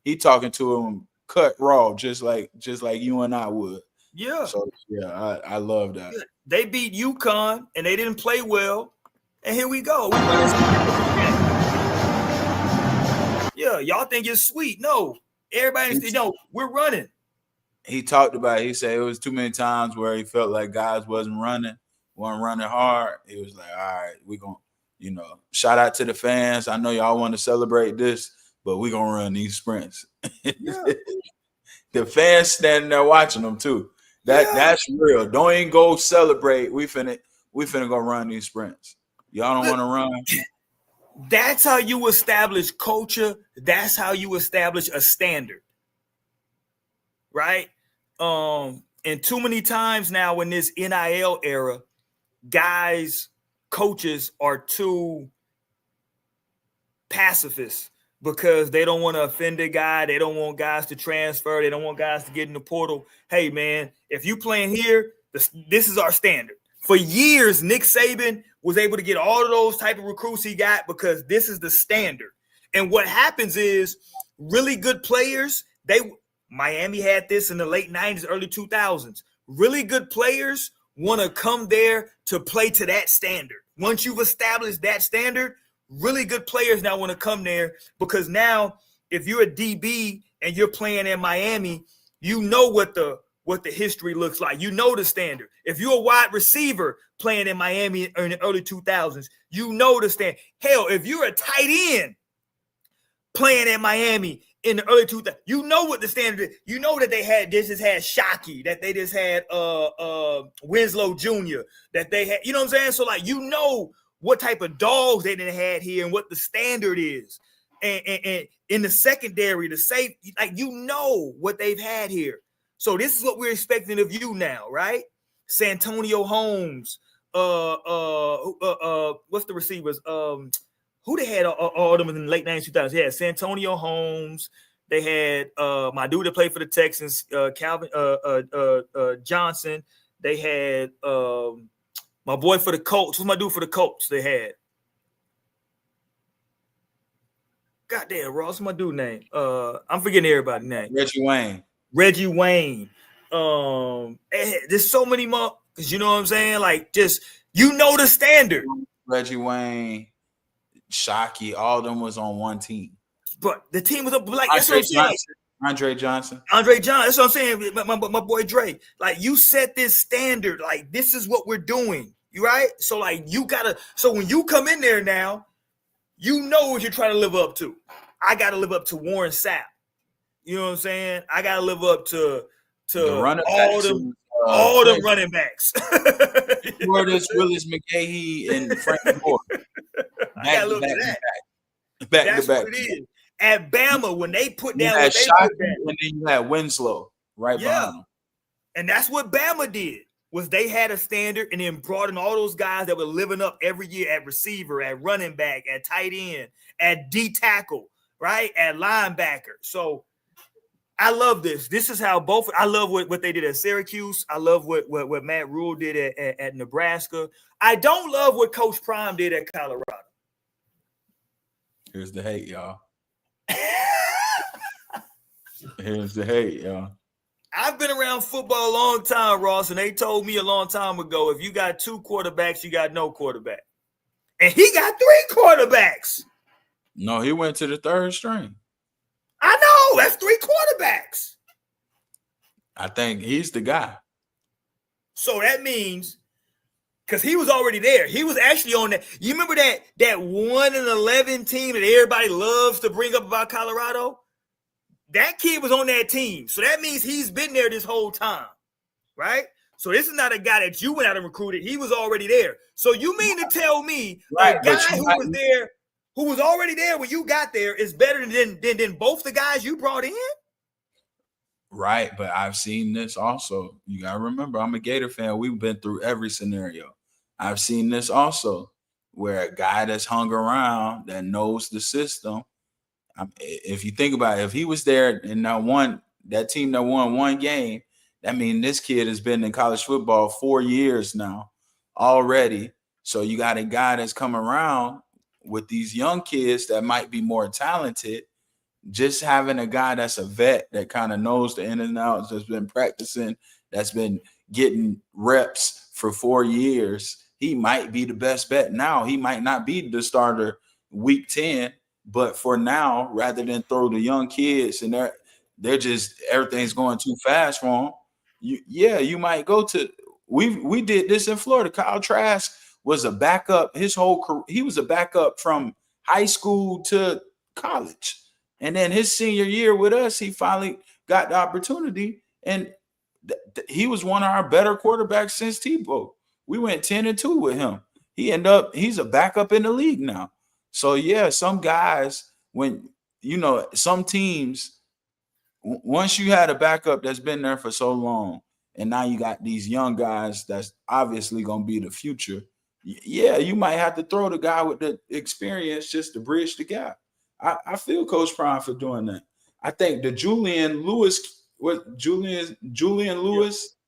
He talking to him cut raw, just like you and I would. Yeah. So yeah, I love that. They beat UConn and they didn't play well. And here we go. Yeah, y'all think it's sweet. No, everybody, we're running. He talked about it. He said it was too many times where he felt like guys wasn't running hard. He was like, all right, we're going to, shout out to the fans. I know y'all want to celebrate this, but we're going to run these sprints. Yeah. The fans standing there watching them too. That's real. Don't even go celebrate. We finna go run these sprints. Y'all don't want to run. That's how you establish culture. That's how you establish a standard. Right? And too many times now in this NIL era, coaches are too pacifist. because they don't want to offend a guy. They don't want guys to transfer. They don't want guys to get in the portal. Hey, man, if you playing here, this is our standard. For years, Nick Saban was able to get all of those type of recruits he got because this is the standard. And what happens is really good players, Miami had this in the late 90s, early 2000s. Really good players want to come there to play to that standard. Once you've established that standard, really good players now want to come there because now if you're a DB and you're playing in Miami, you know what the history looks like. You know the standard. If you're a wide receiver playing in Miami in the early 2000s, you know the standard. Hell, if you're a tight end playing in Miami in the early 2000s, you know what the standard is. You know that they just had Shockey, that they just had Winslow Jr., that they had, you know what I'm saying? So like, you know what type of dogs they done had here and what the standard is. And in the secondary, the safety, like, you know what they've had here. So this is what we're expecting of you now, right? Santonio Holmes, what's the receivers? Who they had all of them in the late 90s, 2000s? They had Santonio Holmes. They had my dude that played for the Texans, Calvin Johnson. They had my boy for the Colts. Who's my dude for the Colts? They had. Goddamn, Ross, what's my dude name? I'm forgetting everybody's name. Reggie Wayne. There's so many more, because you know what I'm saying? Like, just, you know the standard. Reggie Wayne, Shockey, all of them was on one team. But the team was up, like, that's what I'm saying. Andre Johnson. That's what I'm saying. My boy Dre. Like, you set this standard. Like, this is what we're doing. You right? So, like, you gotta. So when you come in there now, you know what you're trying to live up to. I gotta live up to Warren Sapp. You know what I'm saying? I gotta live up to all them running backs. Willis McGahee and Frank Moore. I gotta look at that. That's what it is. At Bama, when they put down what they put down, and then you had Winslow behind them. And that's what Bama did, was they had a standard and then brought in all those guys that were living up every year at receiver, at running back, at tight end, at D tackle, right? At linebacker. So I love this. This is how I love what they did at Syracuse. I love what Matt Rule did at Nebraska. I don't love what Coach Prime did at Colorado. Here's the hate, y'all. Here's the hate, y'all. I've been around football a long time, Ross, and they told me a long time ago, if you got 2 quarterbacks, you got no quarterback. And he got 3 quarterbacks. No, he went to the 3rd string. I know. That's 3 quarterbacks. I think he's the guy. So that means, because he was already there. He was actually on that. You remember that 1-11 team that everybody loves to bring up about Colorado? That kid was on that team. So that means he's been there this whole time, right? So this is not a guy that you went out and recruited. He was already there. So you mean to tell me a guy who was there, who was already there when you got there, is better than both the guys you brought in? Right, but I've seen this also. You got to remember, I'm a Gator fan. We've been through every scenario. I've seen this also, where a guy that's hung around, that knows the system. If you think about it, if he was there and that team that won 1 game, that means this kid has been in college football 4 years now already. So you got a guy that's come around with these young kids that might be more talented. Just having a guy that's a vet that kind of knows the in and outs, that's been practicing, that's been getting reps for 4 years, he might be the best bet now. He might not be the starter week 10, but for now, rather than throw the young kids and they're just, everything's going too fast for them. You might go to. We did this in Florida. Kyle Trask was a backup his whole career. He was a backup from high school to college. And then his senior year with us, he finally got the opportunity. And he was one of our better quarterbacks since Tebow. We went 10-2 with him. He's a backup in the league now. So, yeah, some guys, when, some teams, once you had a backup that's been there for so long, and now you got these young guys that's obviously going to be the future, yeah, you might have to throw the guy with the experience just to bridge the gap. I feel Coach Prime for doing that. I think the Julian Lewis, Lewis.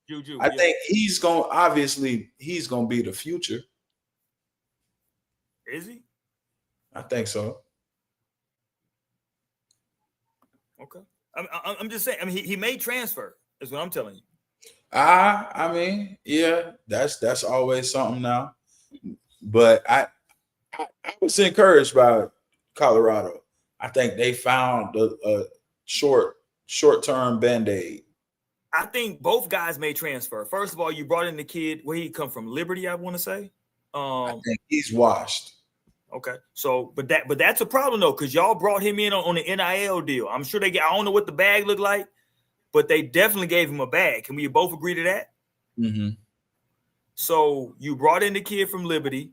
Juju, I think he's gonna be the future. Is he? I think so. Okay. I'm just saying. I mean, he may transfer. Is what I'm telling you. I mean, yeah, that's always something now. But I was encouraged by Colorado. I think they found a short-term Band-Aid. I think both guys may transfer. First of all, you brought in the kid. Where he come from? Liberty, I want to say. I think he's washed. Okay, so but that's a problem though, because y'all brought him in on the NIL deal. I'm sure I don't know what the bag looked like, but they definitely gave him a bag. Can we both agree to that? Mm-hmm. So you brought in the kid from Liberty.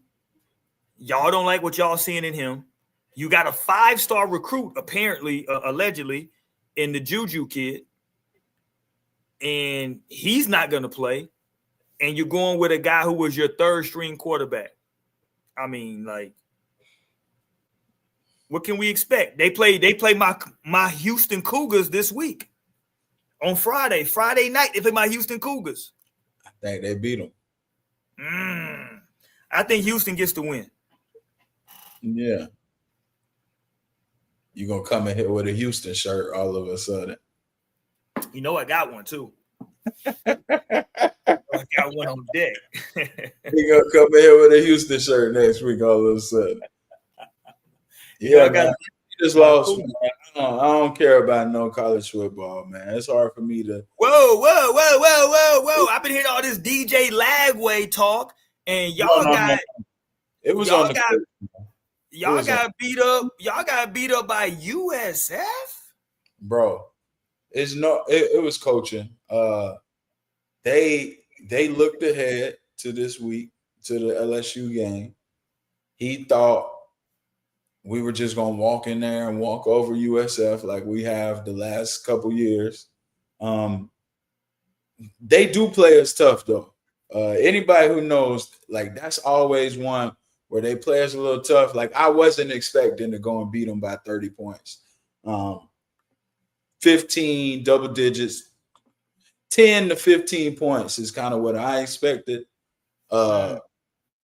Y'all don't like what y'all seeing in him. You got a 5-star recruit, apparently, allegedly, in the Juju kid, and he's not going to play. And you're going with a guy who was your third-string quarterback. I mean, like, what can we expect? They play my Houston Cougars this week on Friday night. They play my Houston Cougars. I think they beat them. I think Houston gets the win. Yeah. You're going to come in here with a Houston shirt all of a sudden. You know I got one, too. I got one on deck. You're going to come in here with a Houston shirt next week all of a sudden. Yeah, man. You just lost. Man. I don't care about no college football, man. It's hard for me to. Whoa. I've been hearing all this DJ Lagway talk, and y'all got. It was on the. Y'all got beat up. Y'all got beat up by USF, bro. It was coaching. They looked ahead to this week to the LSU game. He thought we were just gonna walk in there and walk over USF like we have the last couple years. They do play us tough though. Anybody who knows, like that's always one where they play us a little tough. Like I wasn't expecting to go and beat them by 30 points. 15 double digits, 10 to 15 points is kind of what I expected.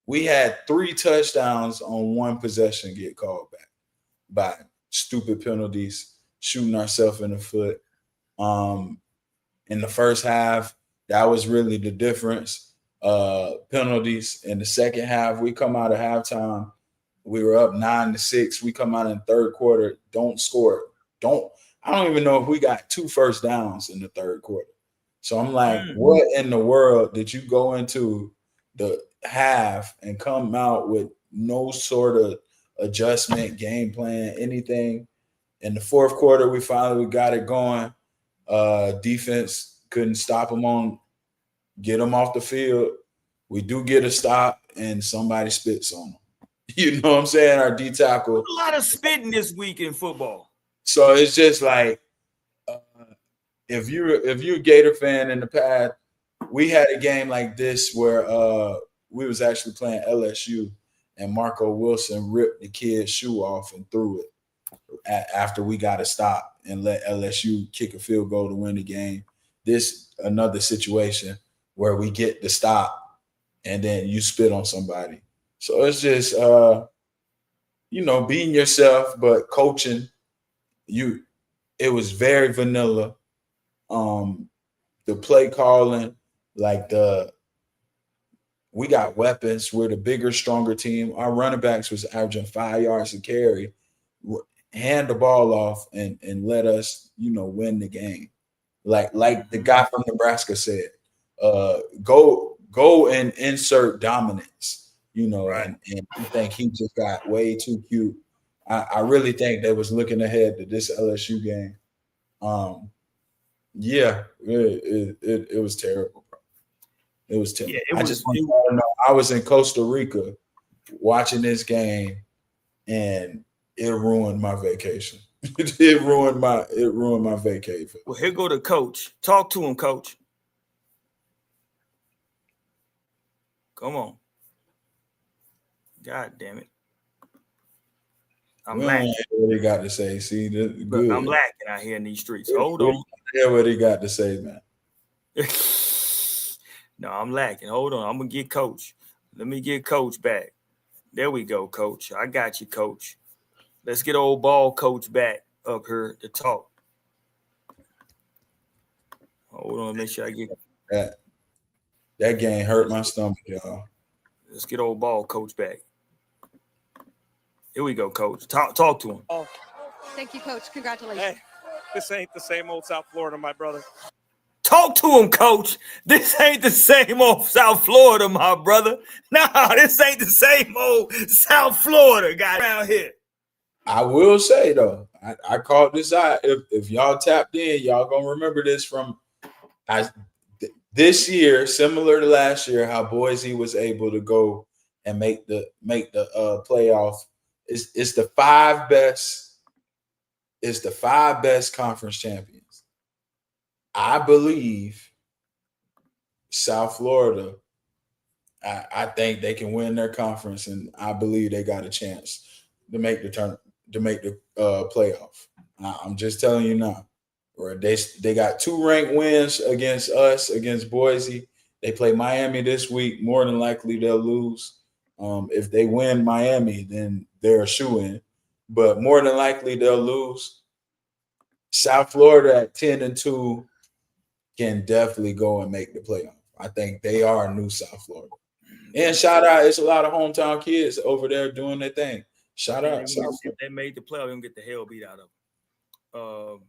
We had 3 touchdowns on one possession get called back by stupid penalties, shooting ourselves in the foot. In the first half, that was really the difference. Penalties in the second half, we come out of halftime, we were up 9-6. We come out in the third quarter, don't score. I don't even know if we got 2 first downs in the third quarter. So I'm like, what in the world did you go into the half and come out with no sort of adjustment, game plan, anything? In the fourth quarter, we finally got it going. Defense couldn't stop them get them off the field. We do get a stop, and somebody spits on them. You know what I'm saying? Our D tackle. A lot of spitting this week in football. So it's just like, if you're a Gator fan in the past, we had a game like this where we was actually playing LSU, and Marco Wilson ripped the kid's shoe off and threw it after we got a stop and let LSU kick a field goal to win the game. This another situation where we get the stop and then you spit on somebody. So it's just being yourself, but coaching. It was very vanilla. The play calling, we got weapons. We're the bigger, stronger team. Our running backs was averaging 5 yards a carry. Hand the ball off and let us, win the game. Like the guy from Nebraska said, go and insert dominance, right. and I think he just got way too cute. I really think they was looking ahead to this LSU game. It was terrible, bro. It was terrible. Yeah, I was in Costa Rica watching this game, and it ruined my vacation. It ruined my vacation. Well, here go the coach. Talk to him, coach. Come on. God damn it. I'm lacking. What he got to say? See, good. Look, I'm lacking out here in these streets. Hold on. Yeah, what he got to say, man. No, I'm lacking. Hold on. I'm gonna get Coach. Let me get Coach back. There we go, Coach. I got you, Coach. Let's get old ball Coach back up here to talk. Hold on, make sure I get that game hurt my stomach, y'all. Let's get old ball Coach back. Here we go, Coach. Talk to him. Oh, thank you, Coach. Congratulations. Hey, this ain't the same old South Florida, my brother. Talk to him, Coach. This ain't the same old South Florida, my brother. Nah, this ain't the same old South Florida guy around here. I will say though, I called this out. If y'all tapped in, y'all gonna remember this from this year, similar to last year, how Boise was able to go and make the playoff. It's the five best. It's the five best conference champions. I believe South Florida. I think they can win their conference, and I believe they got a chance to make the playoff. I'm just telling you now. Or they got 2 ranked wins against us, against Boise. They play Miami this week. More than likely they'll lose. If they win Miami, then they're a shoo-in. But more than likely they'll lose. South Florida at 10-2 can definitely go and make the playoff. I think they are new South Florida. And shout out, it's a lot of hometown kids over there doing their thing. Shout out. If they made the playoff, they don't get the hell beat out of them.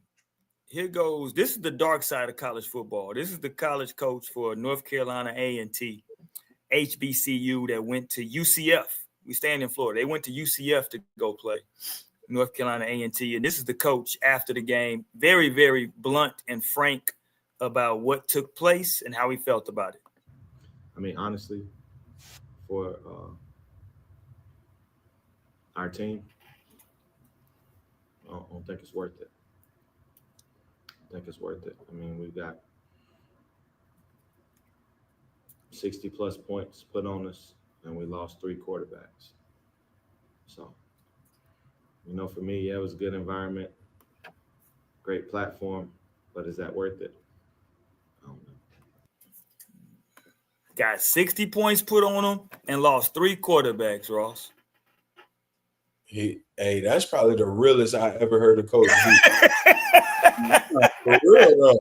Here goes. This is the dark side of college football. This is the college coach for North Carolina A&T, HBCU, that went to UCF. We stand in Florida. They went to UCF to go play North Carolina A&T. And this is the coach after the game. Very, very blunt and frank about what took place and how he felt about it. I mean, honestly, for our team, I don't think it's worth it. I think it's worth it. I mean, we've got 60-plus points put on us, and we lost 3 quarterbacks. So, for me, yeah, it was a good environment, great platform, but is that worth it? I don't know. Got 60 points put on them and lost 3 quarterbacks, Ross. Hey, that's probably the realest I ever heard a coach do. For real, though.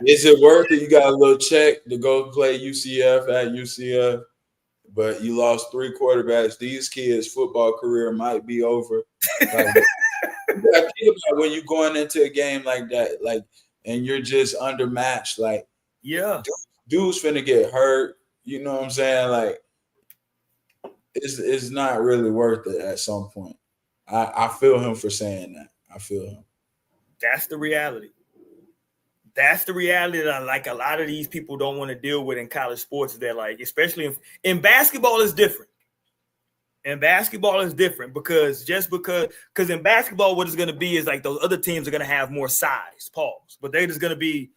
Is it worth it? You got a little check to go play UCF at UCF, but you lost 3 quarterbacks. These kids' football career might be over. Like, you gotta think about when you're going into a game like that, and you're just undermatched. Like, yeah, dude's finna get hurt. You know what I'm saying? Like, it's not really worth it at some point. I feel him for saying that. I feel him. That's the reality. That's the reality that a lot of these people don't want to deal with in college sports. That especially in basketball is different. In basketball is different because in basketball, what it's going to be is those other teams are going to have more size, but they're just going to be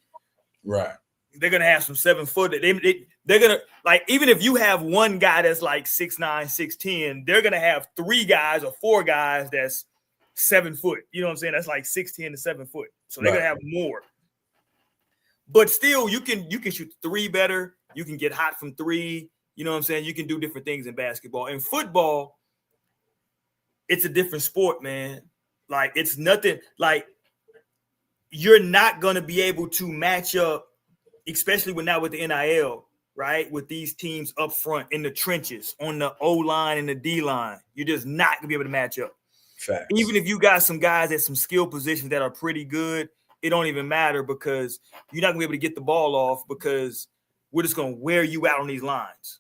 right. They're going to have some 7-foot. They're going to even if you have one guy that's 6'9", 6'10", they're going to have 3 guys or 4 guys that's 7 foot. You know what I'm saying? That's 6'10" to 7 foot. So they're going to have more. But still, you can shoot 3 better. You can get hot from 3. You know what I'm saying? You can do different things in basketball. In football, it's a different sport, man. It's nothing. You're not going to be able to match up, especially with the NIL, right? With these teams up front in the trenches, on the O-line and the D-line. You're just not going to be able to match up. Facts. Even if you got some guys at some skill positions that are pretty good, it don't even matter because you're not going to be able to get the ball off because we're just going to wear you out on these lines.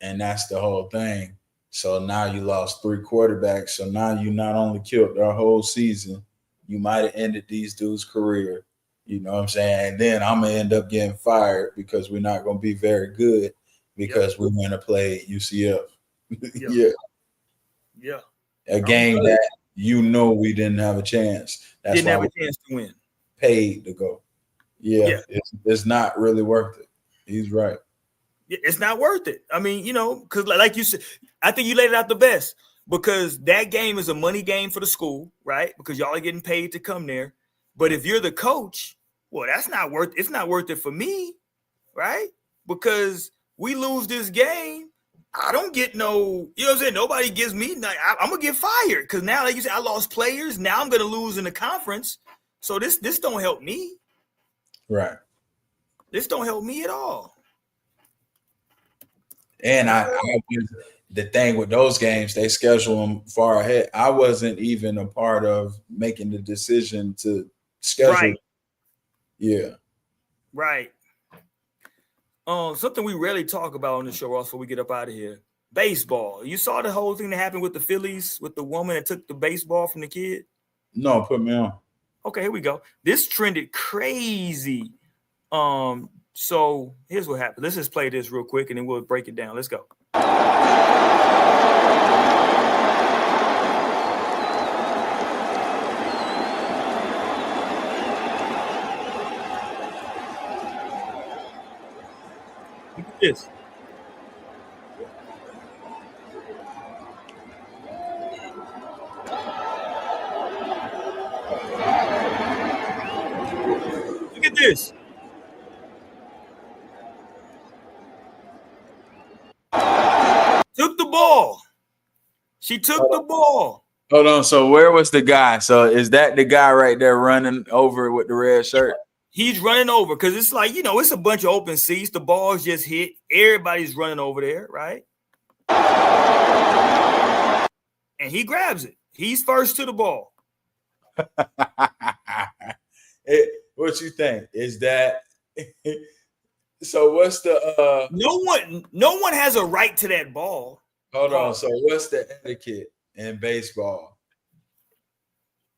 And that's the whole thing. So now you lost 3 quarterbacks. So now you not only killed their whole season, you might have ended these dudes' career. You know what I'm saying? And then I'm going to end up getting fired because we're not going to be very good because we're going to play UCF. Yeah. A game that we didn't have a chance. That's didn't why have a chance to win. Paid to go. Yeah. It's not really worth it. He's right. It's not worth it. I mean, because like you said, I think you laid it out the best. because that game is a money game for the school, right? Because y'all are getting paid to come there. But if you're the coach, well, it's not worth it for me, right? Because we lose this game, I don't get no, you know what I'm saying? Nobody gives me, I'm gonna get fired because now, like you said, I lost players. Now I'm gonna lose in the conference. So this don't help me. Right. This don't help me at all. And the thing with those games, they schedule them far ahead. I wasn't even a part of making the decision to schedule. Right. Yeah. Right. Something we rarely talk about on the show, Ross, before we get up out of here. Baseball. You saw the whole thing that happened with the Phillies, with the woman that took the baseball from the kid? No, put me on. Okay, here we go. This trended crazy. So here's what happened. Let's just play this real quick and then we'll break it down. Let's go. Look at this. Look at this. Took the ball. She took the ball. Hold on. So where was the guy? So is that the guy right there running over with the red shirt? He's running over because it's like, you know, it's a bunch of open seats. The ball's just hit. Everybody's running over there, right? And he grabs it. He's first to the ball. What you think? Is that so? What's the No one has a right to that ball. Hold on. So what's the etiquette in baseball?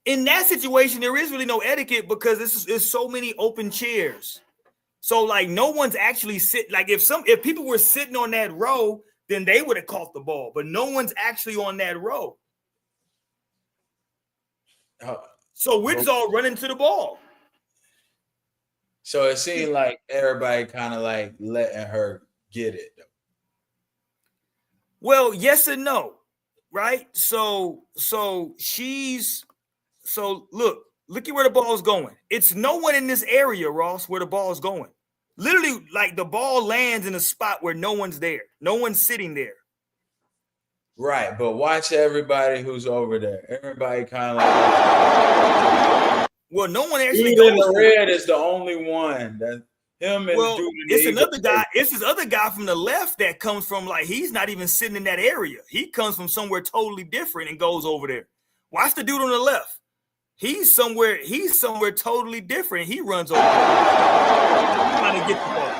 In that situation, there is really no etiquette because there's so many open chairs. So like no one's actually like if people were sitting on that row, then they would have caught the ball. But no one's actually on that row. So we're just all running to the ball. So it seemed like everybody kind of like letting her get it. Well, yes and no, right? So look at where the ball's going. It's no one in this area, Ross, where the ball's going. Literally, like the ball lands in a spot where no one's there. No one's sitting there. Right, but watch everybody who's over there. Everybody kind of like. Well, no one actually Dude goes. in the red is the only one that him and well, dude it's another guy. It's this other guy from the left that comes from like he's not even sitting in that area. He comes from somewhere totally different and goes over there. Watch the dude on the left. He's somewhere totally different. He runs over there trying to get the ball.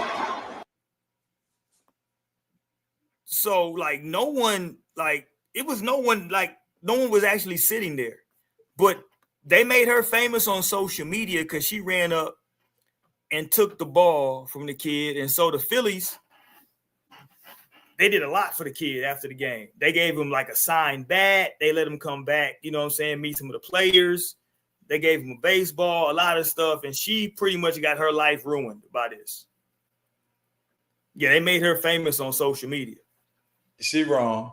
So like no one was actually sitting there. But they made her famous on social media because she ran up and took the ball from the kid. And so the Phillies, they did a lot for the kid after the game. They gave him like a signed bat. They let him come back, you know what I'm saying, meet some of the players. They gave him a baseball, a lot of stuff. And she pretty much got her life ruined by this. Yeah, they made her famous on social media. She wrong.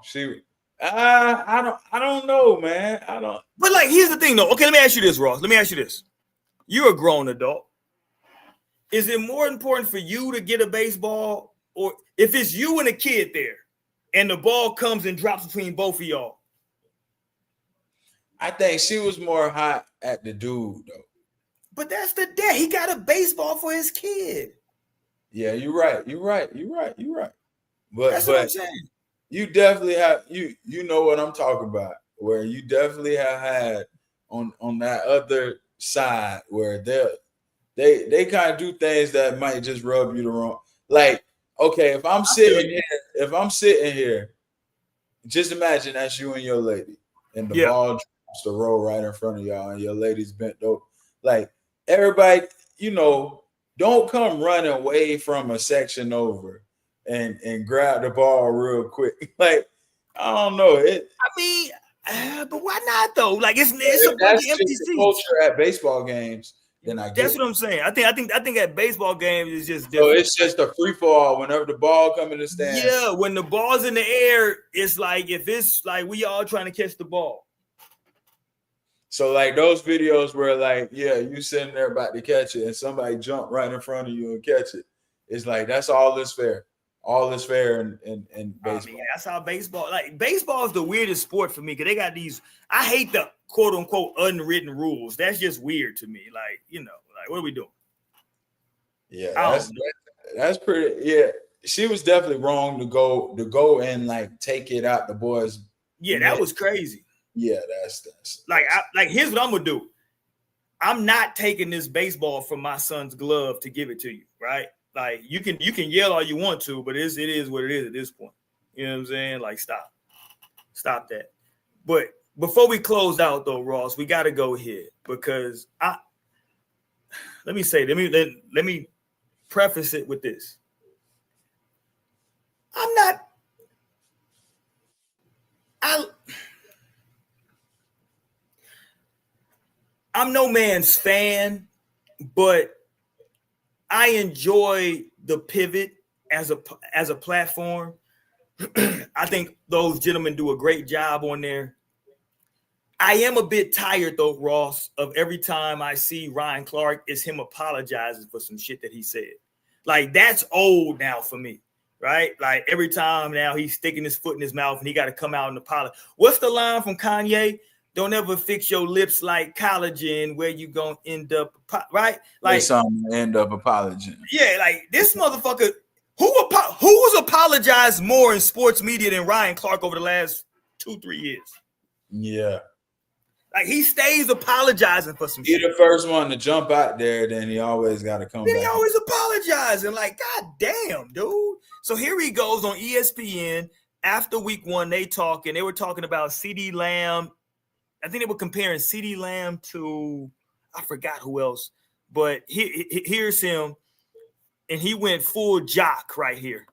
I don't know, man. I don't. But like, here's the thing, though. Okay, let me ask you this, Ross. Let me ask you this. You're a grown adult. Is it more important for you to get a baseball, or if it's you and a kid there, and the ball comes and drops between both of y'all? I think she was more hot at the dude, though. But that's the dad. He got a baseball for his kid. Yeah, you're right. But that's what I'm saying. You definitely have you know what I'm talking about, where you definitely have had on that other side where they kind of do things that might just rub you the wrong. Like, okay, if I'm sitting here, just imagine that's you and your lady, and the ball drops the row right in front of y'all, and your lady's bent over. Like everybody, don't come running away from a section over. And grab the ball real quick. Like, I don't know. But why not though? Like it's a bunch that's of empty just the seats. culture at baseball games. then I get That's what I'm saying. I think at baseball games is just different. different. So it's just a free fall whenever the ball comes in the stand. Yeah, when the ball's in the air, it's like if it's like we all trying to catch the ball. So like those videos where like, yeah, you sitting there about to catch it and somebody jump right in front of you and catch it. It's like that's all is fair. All is fair in baseball. I mean, that's how baseball. Like baseball is the weirdest sport for me because they got these. I hate the quote unquote unwritten rules. That's just weird to me. Like like what are we doing? Yeah, that's pretty. Yeah, she was definitely wrong to go and like take it out the boys. Yeah, that was crazy. Yeah, that's here's what I'm gonna do. I'm not taking this baseball from my son's glove to give it to you, right? Like you can yell all you want to, but it is what it is at this point. You know what I'm saying? Like stop that. But before we close out though, Ross, we got to go here because let me preface it with this. I'm no man's fan, but I enjoy the pivot as a platform. I think those gentlemen do a great job on there. I am a bit tired though, Ross, of every time I see Ryan Clark, it's him apologizing for some shit that he said. Like that's old now for me, right? Like every time now he's sticking his foot in his mouth and he got to come out and apologize. What's the line from Kanye? Don't ever fix your lips like collagen where you gonna end up, right? Like end up apologizing. Yeah, like this motherfucker, who's apologized more in sports media than Ryan Clark over the last 2-3 years? Yeah. Like he stays apologizing for some shit. He's the first one to jump out there, then he always got to come back. Then he always apologizing. Like, God damn, dude. So here he goes on ESPN after week 1. They were talking about CeeDee Lamb. I think they were comparing CeeDee Lamb to I forgot who else, but here's him, and he went full jock right here.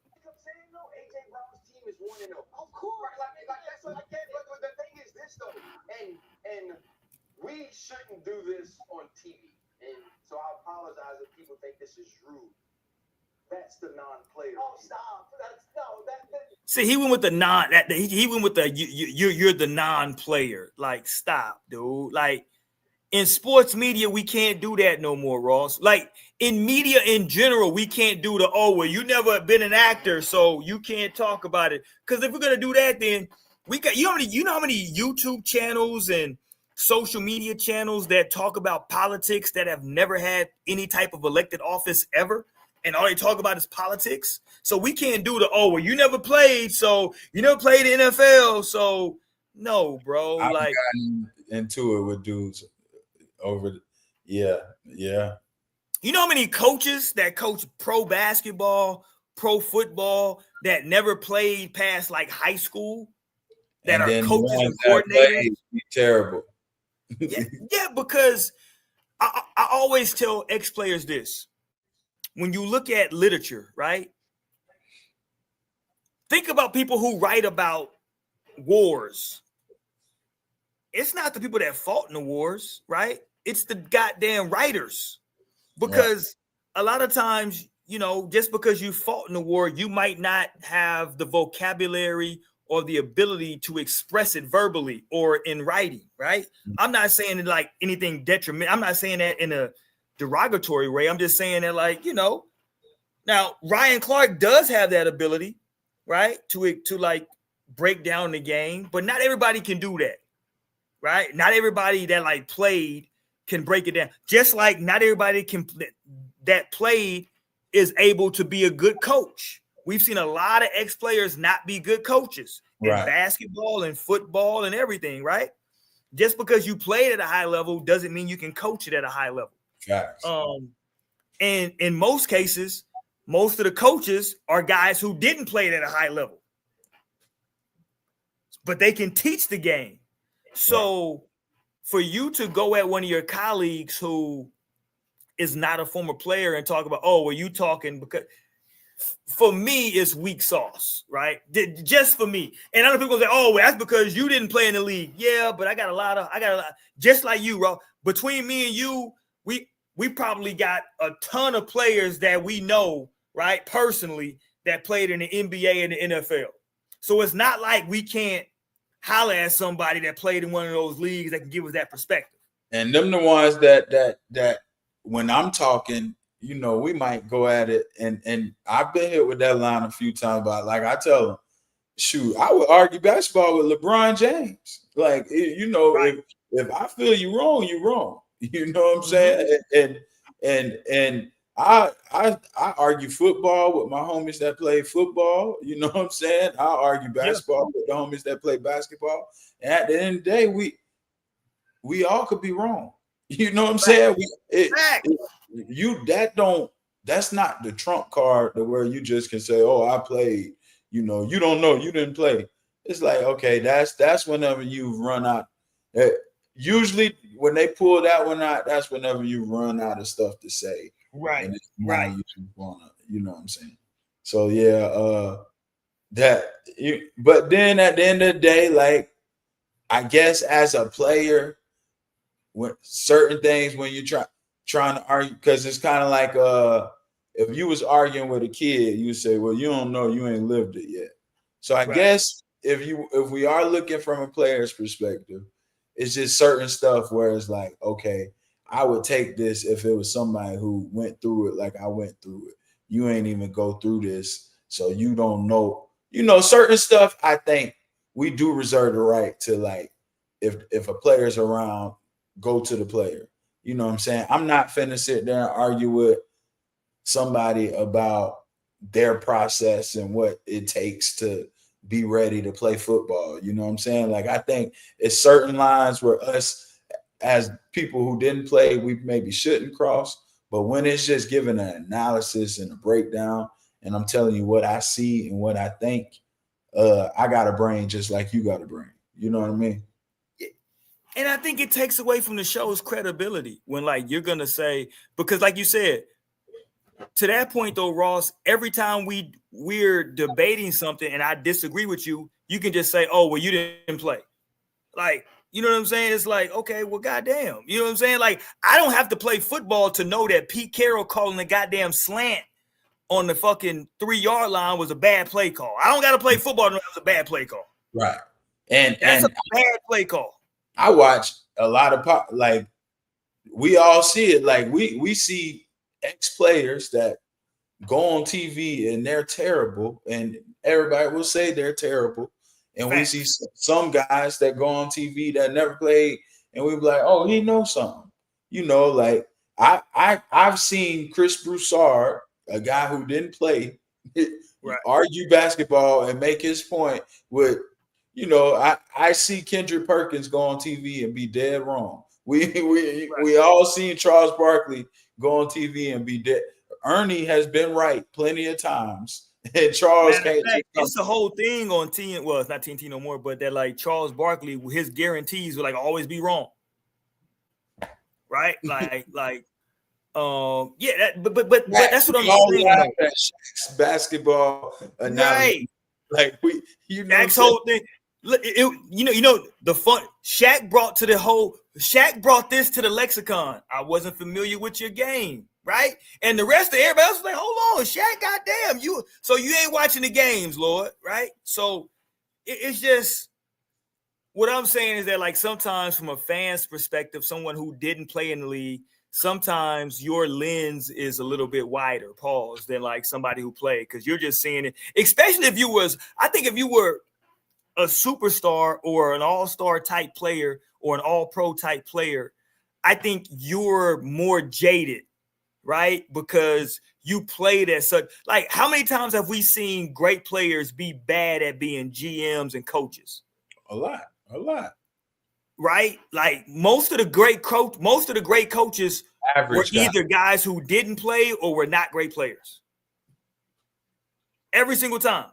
Of course, that's what I get. But the thing is this though, and we shouldn't do this on TV. And so I apologize if people think this is rude. That's the non-player. Oh, stop! See, he went with the non. He went with the you're the non-player. Like, stop, dude. Like in sports media, we can't do that no more, Ross. Like in media in general, we can't do the well, you never been an actor, so you can't talk about it. Because if we're gonna do that, then we got you know how many YouTube channels and social media channels that talk about politics that have never had any type of elected office ever, and all they talk about is politics. So we can't do the you never played, so you never played the NFL, so no, bro. I've like gotten into it with dudes over yeah. You know how many coaches that coach pro basketball, pro football that never played past like high school that are coaches and coordinators? Terrible. yeah, because I always tell ex-players this. When you look at literature, right? Think about people who write about wars. It's not the people that fought in the wars, right? It's the goddamn writers. Because a lot of times, just because you fought in the war, you might not have the vocabulary or the ability to express it verbally or in writing, right? I'm not saying it like anything detrimental. I'm not saying that in a derogatory way. I'm just saying that now Ryan Clark does have that ability, right? To like break down the game, but not everybody can do that, right? Not everybody that like played can break it down. Just like not everybody that played is able to be a good coach. We've seen a lot of ex-players not be good coaches in basketball and football and everything, right? Just because you played at a high level doesn't mean you can coach it at a high level. Facts. And in most cases, most of the coaches are guys who didn't play it at a high level, but they can teach the game. So for you to go at one of your colleagues who is not a former player and talk about, you talking because for me, it's weak sauce, right? Just for me. And other people say, that's because you didn't play in the league. Yeah, but I got a lot, just like you, bro. Between me and you, we probably got a ton of players that we know, right, personally, that played in the NBA and the NFL. So it's not like we can't holler at somebody that played in one of those leagues that can give us that perspective. And them the ones that when I'm talking, you know, we might go at it. And I've been hit with that line a few times, but like I tell them, shoot, I would argue basketball with LeBron James. Like, you know, Right. if I feel you wrong, you're wrong. You know what I'm saying? And I argue football with my homies that play football. You know what I'm saying? I argue basketball with the homies that play basketball. And at the end of the day, we all could be wrong. You know what I'm saying? That's not the trump card to where you just can say, oh, I played. You know, you don't know, you didn't play. It's like, okay, that's whenever you've run out. Usually when they pull that one out, that's whenever you run out of stuff to say. Right. And it's right. You know what I'm saying? So yeah, but then at the end of the day, like, I guess as a player, when certain things when you're trying to argue, because it's kind of like if you was arguing with a kid, you say, well, you don't know, you ain't lived it yet. So I guess if we are looking from a player's perspective, it's just certain stuff where it's like, okay, I would take this if it was somebody who went through it like I went through it. You ain't even go through this, so you don't know. You know, certain stuff I think we do reserve the right to, like, if a player's around, go to the player. You know what I'm saying? I'm not finna sit there and argue with somebody about their process and what it takes to be ready to play football. You know what I'm saying? Like, I think it's certain lines where us as people who didn't play, we maybe shouldn't cross. But when it's just giving an analysis and a breakdown, and I'm telling you what I see and what I think, I got a brain just like you got a brain. You know what I mean? And I think it takes away from the show's credibility when, like, you're going to say, because like you said, to that point though, Ross, every time we're debating something and I disagree with you, you can just say, oh, well, you didn't play. Like, you know what I'm saying? It's like, okay, well, goddamn. You know what I'm saying? Like, I don't have to play football to know that Pete Carroll calling the goddamn slant on the fucking 3-yard line was a bad play call. I don't got to play football to know it was a bad play call. Right. And that's a bad play call. I watch a lot of like, we all see it. Like, we see ex-players that go on TV and they're terrible, and everybody will say they're terrible. And we see some guys that go on TV that never played, and we be like, oh, he knows something. You know, like I've seen Chris Broussard, a guy who didn't play, argue basketball and make his point with, you know, I see Kendrick Perkins go on TV and be dead wrong. We all seen Charles Barkley go on TV and be dead. Ernie has been right plenty of times, and Charles can't. It's the whole thing on TNT. Well, it's not TNT no more, but that, like, Charles Barkley, his guarantees would, like, always be wrong, right? Yeah, but that's what I'm saying. Basketball analogy, like Shaq's whole thing. You know the fun. Shaq brought this to the lexicon. I wasn't familiar with your game, right? And the rest of everybody else was like, hold on, Shaq, goddamn, you ain't watching the games, Lord, right? So it's just, what I'm saying is that, like, sometimes from a fan's perspective, someone who didn't play in the league, sometimes your lens is a little bit wider, than like somebody who played, because you're just seeing it. Especially if you were a superstar or an all-star type player or an all-pro type player, I think you're more jaded, right? Because you played at such, like, how many times have we seen great players be bad at being GMs and coaches? A lot. Right? Like, most of the great coaches were either guys who didn't play or were not great players. Every single time.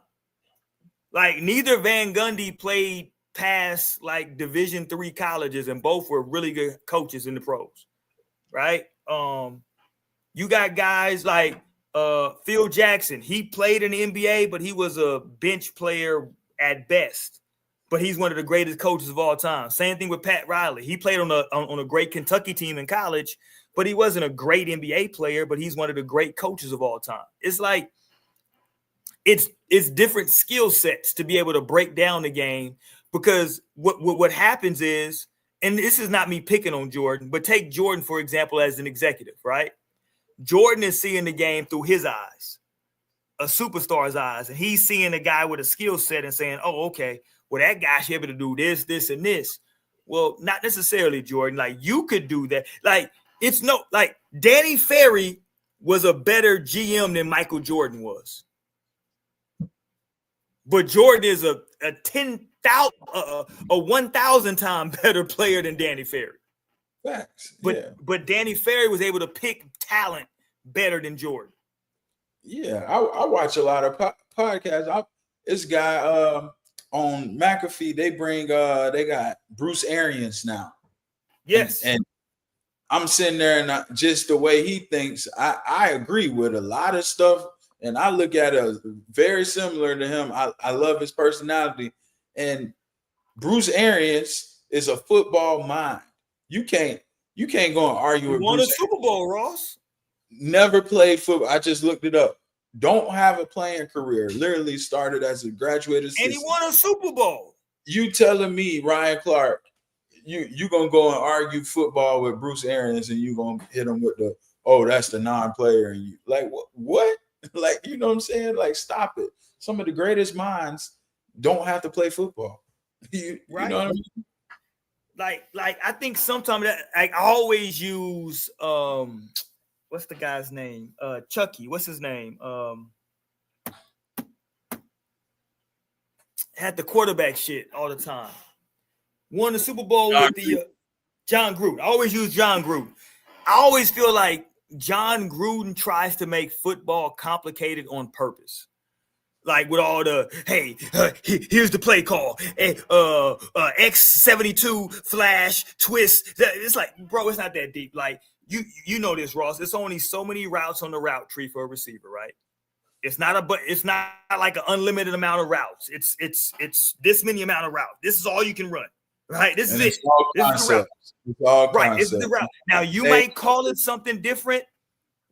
Like, neither Van Gundy played past, like, Division III colleges, and both were really good coaches in the pros, right? You got guys like Phil Jackson. He played in the NBA, but he was a bench player at best. but he's one of the greatest coaches of all time. Same thing with Pat Riley. He played on a great Kentucky team in college, but he wasn't a great NBA player, but he's one of the great coaches of all time. It's like it's different skill sets to be able to break down the game, because what happens is, and this is not me picking on Jordan, but take Jordan, for example, as an executive, right? Jordan is seeing the game through his eyes, a superstar's eyes, and he's seeing a guy with a skill set and saying, oh, okay, well, that guy should be able to do this, this, and this. Well, not necessarily, Jordan. Like, you could do that. Like, it's no, like, Danny Ferry was a better GM than Michael Jordan was. But Jordan is a 1,000 times better player than Danny Ferry. Facts. But Danny Ferry was able to pick talent better than Jordan. Yeah, I watch a lot of podcasts. This guy on McAfee, they got Bruce Arians now. Yes, and I'm sitting there, and just the way he thinks, I agree with a lot of stuff, and I look at it very similar to him. I love his personality, and Bruce Arians is a football mind. You can't go and argue with won Bruce. A Super Bowl, Ross. Never played football. I just looked it up. Don't have a playing career. Literally started as a graduate assistant. And he won a Super Bowl. You telling me, Ryan Clark, you gonna go and argue football with Bruce Arians, and you gonna hit him with the, oh, that's the non-player, and you like what? Like, you know what I'm saying? Like, stop it. Some of the greatest minds don't have to play football. You know what I mean? Like I think sometimes that I always use what's the guy's name? Chucky. What's his name? Had the quarterback shit all the time. Won the Super Bowl with the John Gruden. I always use John Gruden. I always feel like John Gruden tries to make football complicated on purpose. Like with all the, hey, here's the play call, X72 flash twist. It's like, bro, it's not that deep. Like, you know this, Ross. It's only so many routes on the route tree for a receiver, right? It's not like an unlimited amount of routes. It's this many amount of routes. This is all you can run, right? This is it. This is the route. It's all right. This is the route. Now you might call it something different,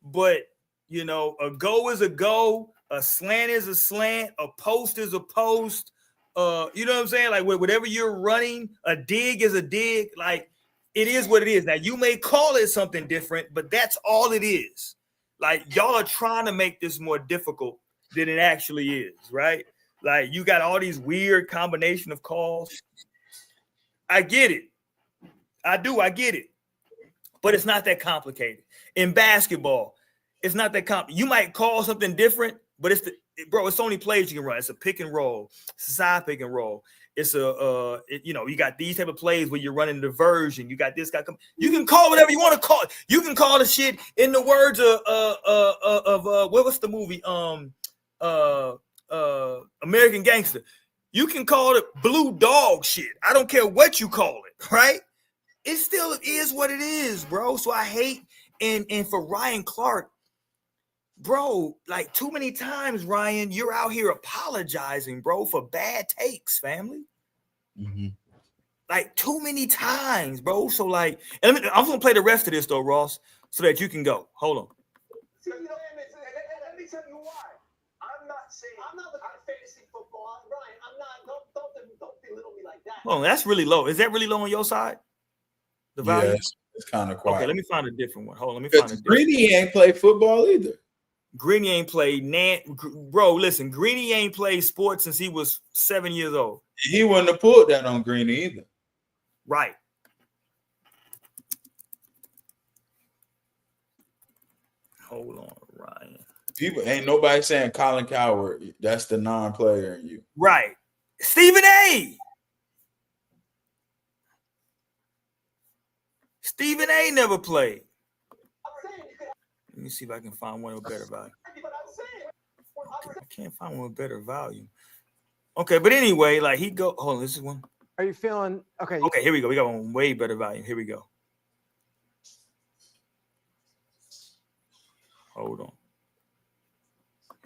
but you know, a go is a go. A slant is a slant, a post is a post. You know what I'm saying? Like whatever you're running, a dig is a dig. Like, it is what it is. Now you may call it something different, but that's all it is. Like, y'all are trying to make this more difficult than it actually is, right? Like, you got all these weird combination of calls. I get it. I get it. But it's not that complicated. In basketball, it's not that you might call something different, but it's only plays you can run. It's a pick and roll. It's a side pick and roll. It's you got these type of plays where you're running diversion. You got this guy come. You can call whatever you want to call it. You can call the shit in the words of what's the movie? American Gangster. You can call it blue dog shit. I don't care what you call it, right? It still is what it is, bro. So I hate and for Ryan Clark, bro, like too many times, Ryan, you're out here apologizing, bro, for bad takes, family. Mm-hmm. Like too many times, bro. So like, I'm gonna play the rest of this though, Ross, so that you can go. Hold on. Let me tell you why. I'm not looking at fantasy football, Ryan. I'm not. Don't belittle me like that. Hold on, that's really low. Is that really low on your side? The value? Yeah, it's kind of quiet. Okay, let me find a different one. Hold on, let me find a different one. Greeny ain't played football either. Greeny ain't played bro. Listen, Greeny ain't played sports since he was 7 years old. He wouldn't have pulled that on Greeny either. Right. Hold on, Ryan. People ain't nobody saying Colin Coward. That's the non-player in you. Right. Stephen A. Stephen A. never played. Let me see if I can find one with better value. Okay, I can't find one with better value. Okay, but anyway, like hold on, this is one. Are you feeling okay? Okay, here we go. We got one way better value. Here we go. Hold on.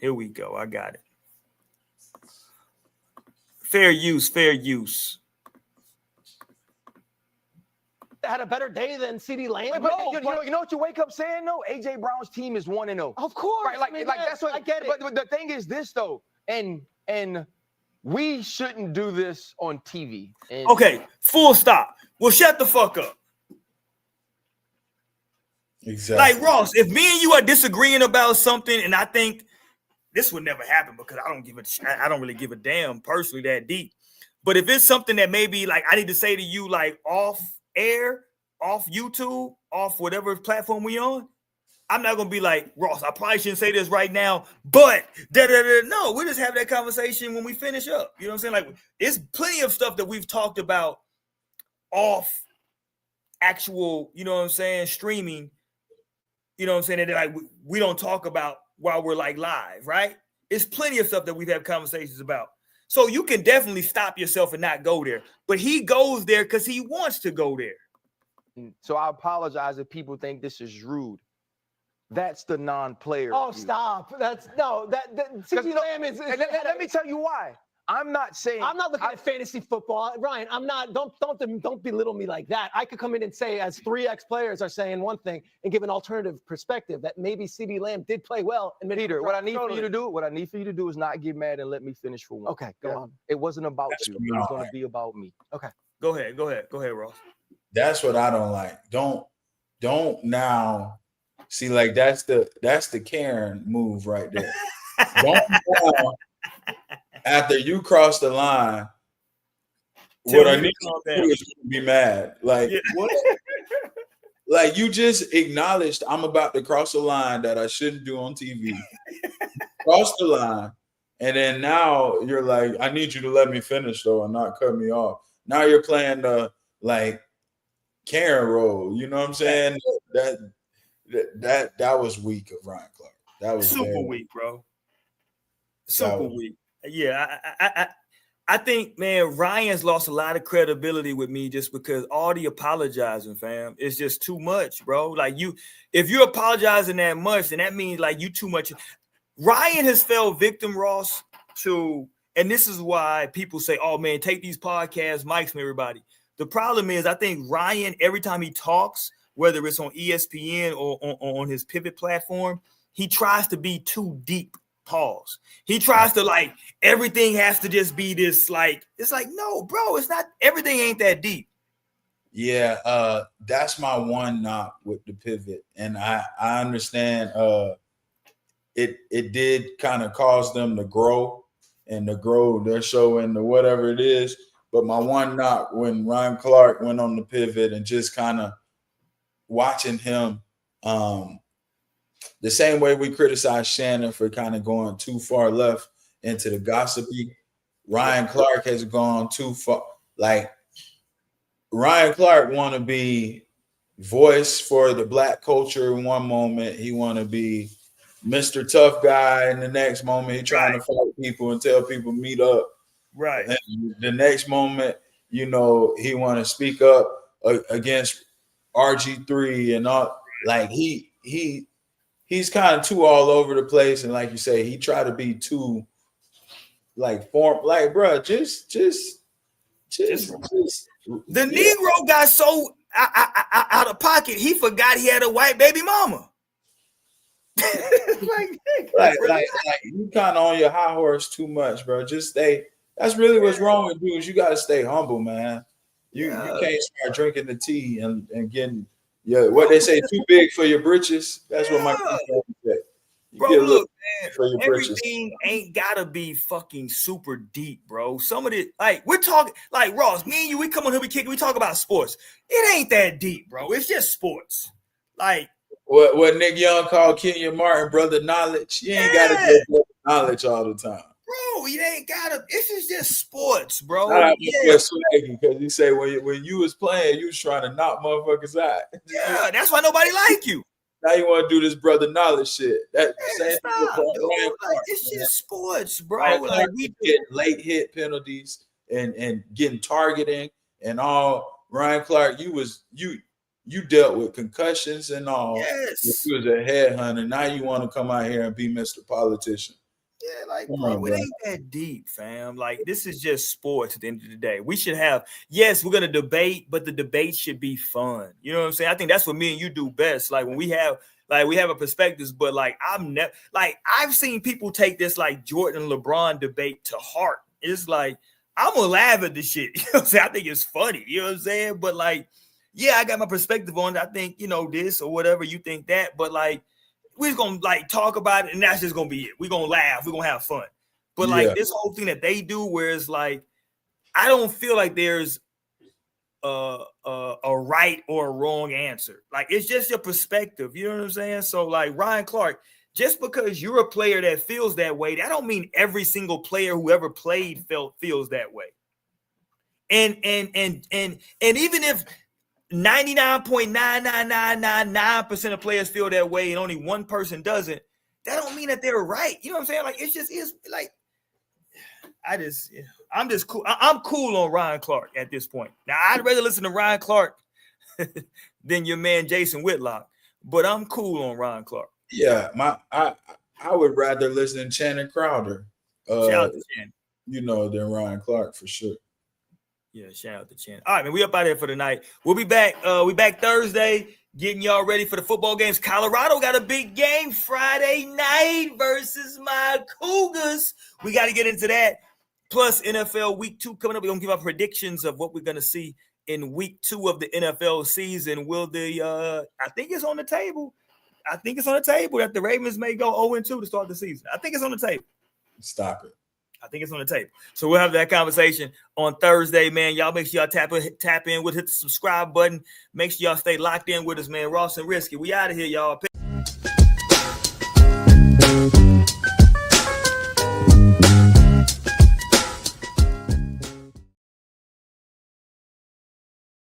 Here we go. I got it. Fair use. Had a better day than CD Lamb. But you know what you wake up saying though? AJ Brown's team is 1-0. Of course, right? Like that's what I get it. But the thing is this though, and we shouldn't do this on TV. And Okay, full stop. Well, shut the fuck up. Exactly. Like Ross, if me and you are disagreeing about something, and I think this would never happen because I don't really give a damn personally that deep. But if it's something that maybe like I need to say to you like off air, off YouTube, off whatever platform we on, I'm not gonna be like, Ross, I probably shouldn't say this right now, but no, we'll just have that conversation when we finish up. You know what I'm saying? Like, it's plenty of stuff that we've talked about off actual, you know what I'm saying, streaming. You know what I'm saying? That like we don't talk about while we're like live, right? It's plenty of stuff that we've had conversations about. So you can definitely stop yourself and not go there. But he goes there because he wants to go there. so I apologize if people think this is rude. That's the non-player. Oh, view. stop. That's no. That CD Lamb is. And let me tell you why. I'm not saying I'm not looking at fantasy football, Ryan. I'm not. Don't belittle me like that. I could come in and say, as 3X players are saying one thing, and give an alternative perspective that maybe CD Lamb did play well. And Peter, what I need for you to do is not get mad and let me finish for one. Okay, go on. It wasn't about you. It was going to be about me. Okay. Go ahead, Ross. That's what I don't like. Don't now see, like that's the Karen move right there. Don't now, after you cross the line, what I need to do is be mad. Like what? Like you just acknowledged I'm about to cross a line that I shouldn't do on TV. Cross the line, and then now you're like, I need you to let me finish though and not cut me off. Now you're playing the like Karen role. You know what I'm saying? That was weak of Ryan Clark. That was super weak, bro. Super weak. Yeah, I think, man, Ryan's lost a lot of credibility with me just because all the apologizing, fam, is just too much, bro. Like if you're apologizing that much, then that means like you too much. Ryan has fell victim, Ross, to, and this is why people say, oh man, take these podcast mics from everybody. The problem is I think Ryan, every time he talks, whether it's on ESPN or on his pivot platform, he tries to be too deep. Pause. He tries to like everything has to just be this like it's like no, bro, it's not. Everything ain't that deep. Yeah, that's my one knock with the pivot, and I understand. It did kind of cause them to grow and to grow their show into whatever it is. But my one knock when Ryan Clark went on the pivot and just kind of watching him. The same way we criticize Shannon for kind of going too far left into the gossipy, Ryan Clark has gone too far. Like Ryan Clark want to be voice for the black culture in one moment. He want to be Mr. Tough Guy in the next moment. He trying to fight people and tell people meet up. Right. And the next moment, you know, he want to speak up against RG3 and all. Like he's kind of too all over the place, and like you say, he tried to be too like form, like bro, just. The Negro got so out of pocket, he forgot he had a white baby mama. like you kind of on your high horse too much, bro. Just stay. That's really what's wrong with dudes. You got to stay humble, man. You can't start drinking the tea and getting. Yeah, what they say, too big for your britches. That's what my grandfather said. Bro, look, man, everything ain't gotta be fucking super deep, bro. Some of it, like we're talking, like Ross, me and you, we come on here, we kick, we talk about sports. It ain't that deep, bro. It's just sports. Like what Nick Young called Kenya Martin, brother knowledge. You ain't gotta get brother knowledge all the time. Bro, you ain't gotta. This is just sports, bro. Because he say when you was playing, you was trying to knock motherfuckers out. Yeah, that's why nobody like you. Now you want to do this brother knowledge shit. It's just sports, bro. Like we get late hit penalties and getting targeting and all. Ryan Clark, you dealt with concussions and all. Yes, you was a headhunter. Now you want to come out here and be Mr. Politician. Yeah, like, Come bro, on, it bro. ain't that deep, fam. Like, this is just sports at the end of the day. We should have, yes, we're gonna debate, but the debate should be fun. You know what I'm saying? I think that's what me and you do best. Like when we have a perspectives, but like I've seen people take this like Jordan and LeBron debate to heart. It's like I'm gonna laugh at the shit. You know what I'm saying? I think it's funny, you know what I'm saying? But like, yeah, I got my perspective on it. I think, this or whatever, you think that, but like we're just gonna like talk about it and that's just gonna be it. We're gonna laugh, we're gonna have fun. But like this whole thing that they do, where it's like, I don't feel like there's a right or a wrong answer. Like it's just your perspective. You know what I'm saying? So like Ryan Clark, just because you're a player that feels that way, that don't mean every single player who ever played feels that way. And even if 99.99999% of players feel that way and only one person doesn't, that don't mean that they're right. You know what I'm saying? Like it's just is like I'm just cool. I'm cool on Ryan Clark at this point. Now I'd rather listen to Ryan Clark than your man Jason Whitlock, but I'm cool on Ryan Clark. Yeah, I would rather listen to Channing Crowder. Shout out to Channing. Than Ryan Clark for sure. Yeah, shout out to Channing. All right, man, we up out here for the night. We'll be back. We back Thursday, getting y'all ready for the football games. Colorado got a big game Friday night versus my Cougars. We got to get into that. Plus NFL Week 2 coming up. We're gonna give our predictions of what we're gonna see in Week 2 of the NFL season. I think it's on the table. I think it's on the table that the Ravens may go 0-2 to start the season. I think it's on the table. Stop it. I think it's on the table. So we'll have that conversation on Thursday, man. Y'all make sure y'all tap in with, hit the subscribe button. Make sure y'all stay locked in with us, man. Ross and Risky. We out of here, y'all.